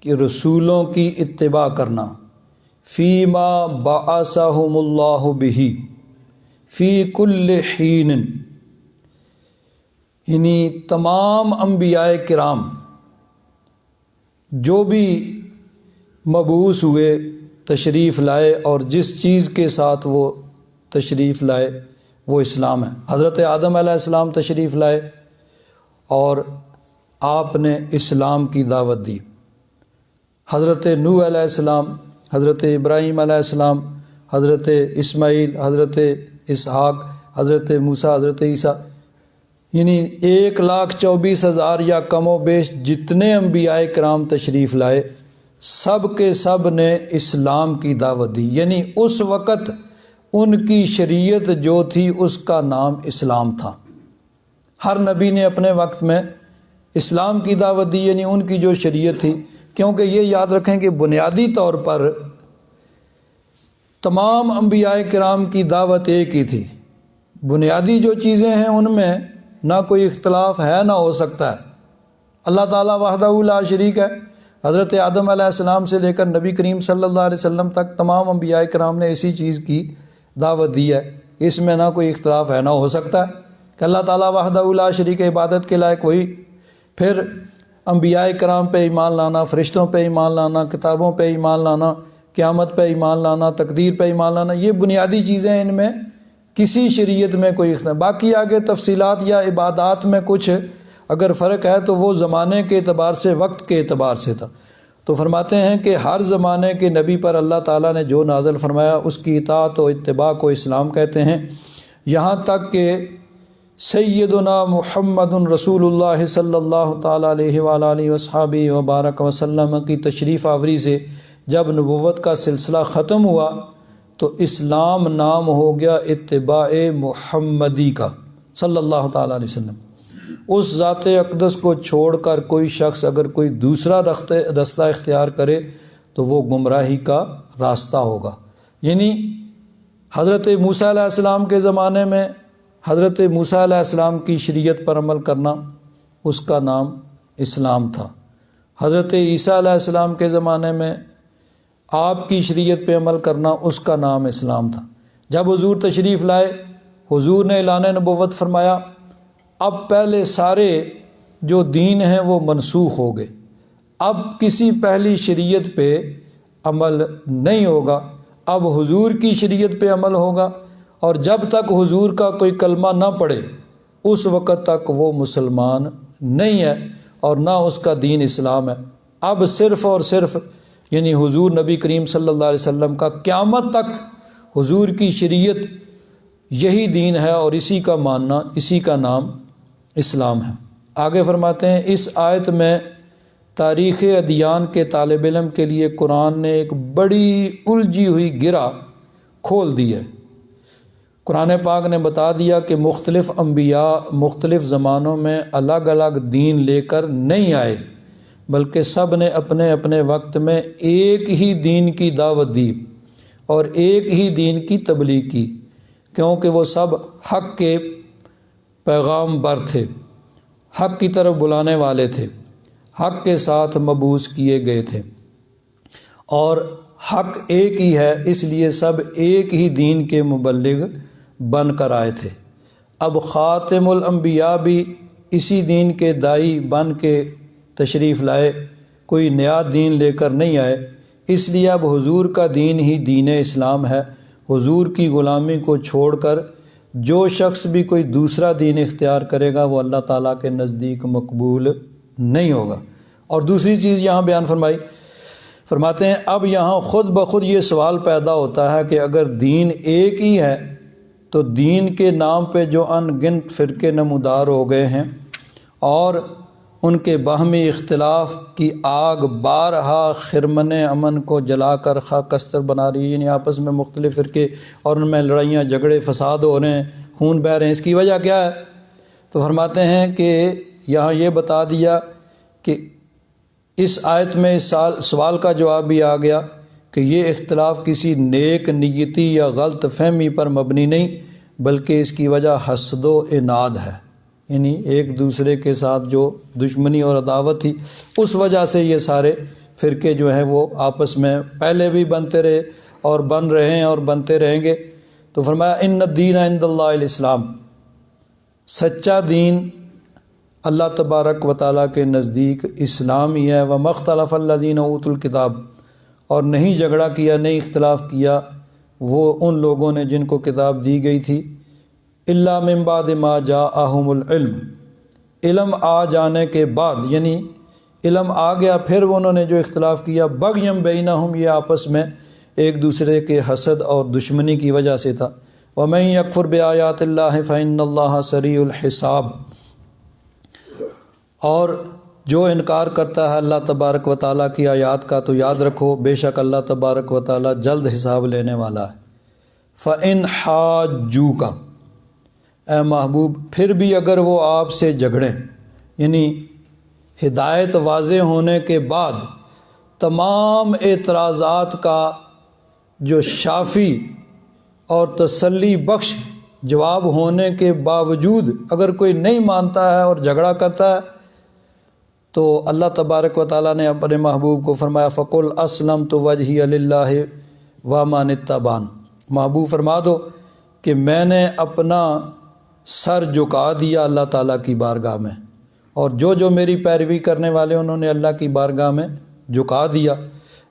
کہ رسولوں کی اتباع کرنا۔ فیما بعثہم اللہ بہ فی کل حین، یعنی تمام انبیاء کرام جو بھی مبعوث ہوئے، تشریف لائے، اور جس چیز کے ساتھ وہ تشریف لائے وہ اسلام ہے۔ حضرت آدم علیہ السلام تشریف لائے اور آپ نے اسلام کی دعوت دی۔ حضرت نوح علیہ السلام، حضرت ابراہیم علیہ السلام، حضرت اسماعیل، حضرت اسحاق، حضرت موسیٰ، حضرت عیسیٰ، یعنی 1,24,000 یا کم و بیش جتنے انبیاء کرام تشریف لائے، سب کے سب نے اسلام کی دعوت دی۔ یعنی اس وقت ان کی شریعت جو تھی اس کا نام اسلام تھا۔ ہر نبی نے اپنے وقت میں اسلام کی دعوت دی، یعنی ان کی جو شریعت تھی، کیونکہ یہ یاد رکھیں کہ بنیادی طور پر تمام انبیاء کرام کی دعوت ایک ہی تھی۔ بنیادی جو چیزیں ہیں ان میں نہ کوئی اختلاف ہے نہ ہو سکتا ہے۔ اللہ تعالیٰ وحدہ لا شریک ہے۔ حضرت آدم علیہ السلام سے لے کر نبی کریم صلی اللہ علیہ وسلم تک تمام انبیاء کرام نے اسی چیز کی دعوت دی ہے، اس میں نہ کوئی اختلاف ہے نہ ہو سکتا ہے کہ اللہ تعالیٰ وحدہ لا شریک عبادت کے لائق ہوئی۔ پھر انبیاء کرام پہ ایمان لانا، فرشتوں پہ ایمان لانا، کتابوں پہ ایمان لانا، قیامت پہ ایمان لانا، تقدیر پہ ایمان لانا، یہ بنیادی چیزیں ہیں، ان میں کسی شریعت میں کوئی اختلاف۔ باقی آگے تفصیلات یا عبادات میں کچھ اگر فرق ہے تو وہ زمانے کے اعتبار سے، وقت کے اعتبار سے تھا۔ تو فرماتے ہیں کہ ہر زمانے کے نبی پر اللہ تعالیٰ نے جو نازل فرمایا اس کی اطاعت و اتباع کو اسلام کہتے ہیں، یہاں تک کہ سیدنا محمد رسول اللہ صلی اللہ تعالیٰ علیہ وآلہ وصحبہ وبارک وسلم کی تشریف آوری سے جب نبوت کا سلسلہ ختم ہوا تو اسلام نام ہو گیا اتباع محمدی کا صلی اللہ تعالیٰ علیہ وسلم۔ اس ذات اقدس کو چھوڑ کر کوئی شخص اگر کوئی دوسرا رستہ اختیار کرے تو وہ گمراہی کا راستہ ہوگا۔ یعنی حضرت موسیٰ علیہ السلام کے زمانے میں حضرت موسیٰ علیہ السلام کی شریعت پر عمل کرنا اس کا نام اسلام تھا۔ حضرت عیسیٰ علیہ السلام کے زمانے میں آپ کی شریعت پہ عمل کرنا اس کا نام اسلام تھا۔ جب حضور تشریف لائے، حضور نے اعلان نبوت فرمایا، اب پہلے سارے جو دین ہیں وہ منسوخ ہو گئے، اب کسی پہلی شریعت پہ عمل نہیں ہوگا، اب حضور کی شریعت پہ عمل ہوگا، اور جب تک حضور کا کوئی کلمہ نہ پڑھے اس وقت تک وہ مسلمان نہیں ہے اور نہ اس کا دین اسلام ہے۔ اب صرف اور صرف یعنی حضور نبی کریم صلی اللہ علیہ وسلم کا قیامت تک حضور کی شریعت یہی دین ہے اور اسی کا ماننا، اسی کا نام اسلام ہے۔ آگے فرماتے ہیں اس آیت میں تاریخ ادیان کے طالب علم کے لیے قرآن نے ایک بڑی الجھی ہوئی گرہ کھول دی ہے۔ قرآن پاک نے بتا دیا کہ مختلف انبیاء مختلف زمانوں میں الگ الگ دین لے کر نہیں آئے، بلکہ سب نے اپنے اپنے وقت میں ایک ہی دین کی دعوت دی اور ایک ہی دین کی تبلیغ کی، کیونکہ وہ سب حق کے پیغام بر تھے، حق کی طرف بلانے والے تھے، حق کے ساتھ مبعوث کیے گئے تھے، اور حق ایک ہی ہے، اس لیے سب ایک ہی دین کے مبلغ بن کر آئے تھے۔ اب خاتم الانبیاء بھی اسی دین کے داعی بن کے تشریف لائے، کوئی نیا دین لے کر نہیں آئے، اس لیے اب حضور کا دین ہی دین اسلام ہے۔ حضور کی غلامی کو چھوڑ کر جو شخص بھی کوئی دوسرا دین اختیار کرے گا وہ اللہ تعالیٰ کے نزدیک مقبول نہیں ہوگا۔ اور دوسری چیز یہاں بیان فرماتے ہیں اب یہاں خود بخود یہ سوال پیدا ہوتا ہے کہ اگر دین ایک ہی ہے تو دین کے نام پہ جو ان گنت فرقے نمودار ہو گئے ہیں اور ان کے باہمی اختلاف کی آگ بارہا خرمن امن کو جلا کر خاک استر بنا رہی ہے، یعنی آپس میں مختلف فرقے اور ان میں لڑائیاں جھگڑے فساد ہو رہے ہیں، خون بہہ رہے ہیں، اس کی وجہ کیا ہے؟ تو فرماتے ہیں کہ یہاں یہ بتا دیا کہ اس آیت میں اس سوال کا جواب بھی آ گیا کہ یہ اختلاف کسی نیک نیتی یا غلط فہمی پر مبنی نہیں، بلکہ اس کی وجہ حسد و اناد ہے، یعنی ایک دوسرے کے ساتھ جو دشمنی اور عداوت تھی اس وجہ سے یہ سارے فرقے جو ہیں وہ آپس میں پہلے بھی بنتے رہے اور بن رہے ہیں اور بنتے رہیں گے۔ تو فرمایا ان الدین عند اللہ الاسلام، سچا دین اللہ تبارک و تعالیٰ کے نزدیک اسلام ہی ہے۔ وما اختلف الذین اوتوا الکتاب، اور نہیں جھگڑا کیا، نہیں اختلاف کیا وہ ان لوگوں نے جن کو کتاب دی گئی تھی، الا من بعد ما جاءہم العلم، علم آ جانے کے بعد، یعنی علم آ گیا پھر انہوں نے جو اختلاف کیا، بغیم بینہم، یہ آپس میں ایک دوسرے کے حسد اور دشمنی کی وجہ سے تھا۔ ومن یکفر بآیات اللہ فإن اللہ سریع الحساب، اور جو انکار کرتا ہے اللہ تبارک و تعالیٰ کی آیات کا تو یاد رکھو بے شک اللہ تبارک و تعالیٰ جلد حساب لینے والا ہے۔ فإن حاجوک، اے محبوب پھر بھی اگر وہ آپ سے جھگڑیں، یعنی ہدایت واضح ہونے کے بعد تمام اعتراضات کا جو شافی اور تسلی بخش جواب ہونے کے باوجود اگر کوئی نہیں مانتا ہے اور جھگڑا کرتا ہے تو اللہ تبارک و تعالیٰ نے اپنے محبوب کو فرمایا فقل اسلمت وجہی للہ ومن اتبعن، محبوب فرما دو کہ میں نے اپنا سر جھکا دیا اللہ تعالیٰ کی بارگاہ میں، اور جو میری پیروی کرنے والے انہوں نے اللہ کی بارگاہ میں جھکا دیا۔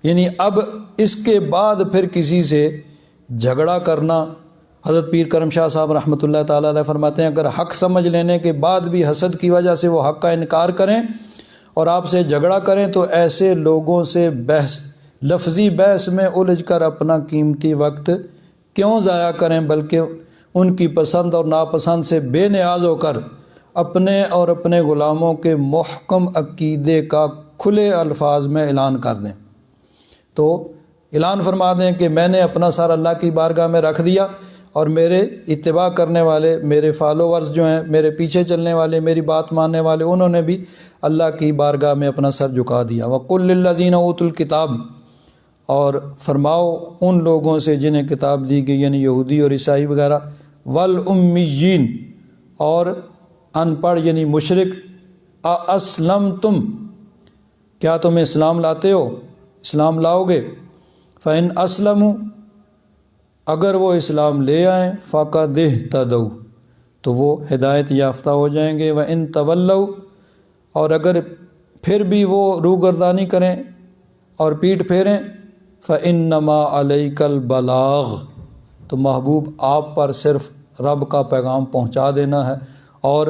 یعنی اب اس کے بعد پھر کسی سے جھگڑا کرنا، حضرت پیر کرم شاہ صاحب رحمۃ اللہ تعالیٰ علیہ فرماتے ہیں اگر حق سمجھ لینے کے بعد بھی حسد کی وجہ سے وہ حق کا انکار کریں اور آپ سے جھگڑا کریں تو ایسے لوگوں سے لفظی بحث میں الجھ کر اپنا قیمتی وقت کیوں ضائع کریں، بلکہ ان کی پسند اور ناپسند سے بے نیاز ہو کر اپنے اور اپنے غلاموں کے محکم عقیدے کا کھلے الفاظ میں اعلان کر دیں۔ تو اعلان فرما دیں کہ میں نے اپنا سر اللہ کی بارگاہ میں رکھ دیا، اور میرے اتباع کرنے والے، میرے فالوورز جو ہیں، میرے پیچھے چلنے والے، میری بات ماننے والے، انہوں نے بھی اللہ کی بارگاہ میں اپنا سر جھکا دیا۔ وَقُلْ لِلَّذِينَ أُوتُوا الْكِتَابَ، اور فرماؤ ان لوگوں سے جنہیں کتاب دی گئی، یعنی یہودی اور عیسائی وغیرہ، وَالْأُمِّيِّينَ، اور ان پڑھ یعنی مشرک، أَأَسْلَمْتُمْ، کیا تم اسلام لاتے ہو، اسلام لاؤ گے؟ فَإِنْ أَسْلَمُوا، اگر وہ اسلام لے آئیں، فَقَدِ اهْتَدَوْا، تو وہ ہدایت یافتہ ہو جائیں گے۔ وَإِنْ تَوَلَّوْا، اور اگر پھر بھی وہ روگردانی کریں اور پیٹ پھیریں، فَإِنَّمَا عَلَيْكَ الْبَلَاغُ، تو محبوب آپ پر صرف رب کا پیغام پہنچا دینا ہے۔ اور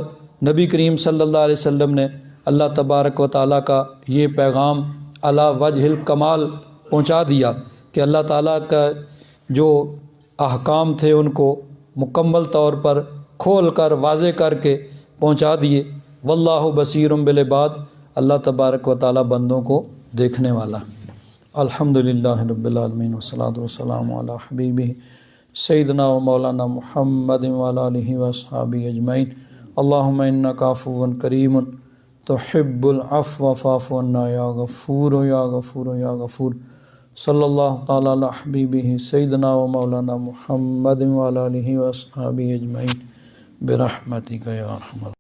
نبی کریم صلی اللہ علیہ وسلم نے اللہ تبارک و تعالیٰ کا یہ پیغام علی وجہ الکمال پہنچا دیا کہ اللہ تعالیٰ کا جو احکام تھے ان کو مکمل طور پر کھول کر واضح کر کے پہنچا دیے۔ واللہ بصیر بالعباد، اللہ تبارک و تعالیٰ بندوں کو دیکھنے والا۔ الحمدللہ رب العالمین، والصلاۃ والسلام علی حبیبہ سیدنا و مولانا محمد وعلی آلہ واصحابہ اجمعین۔ اللہم انک عفو کریم تحب العفو فاعف عنا یا غفور یا غفور یا غفور۔ صلی اللہ تعالیٰ علی حبیبہ سیدنا و مولانا محمد وعلی آلہ واصحابہ اجمعین برحمتک یا ارحم الراحمین۔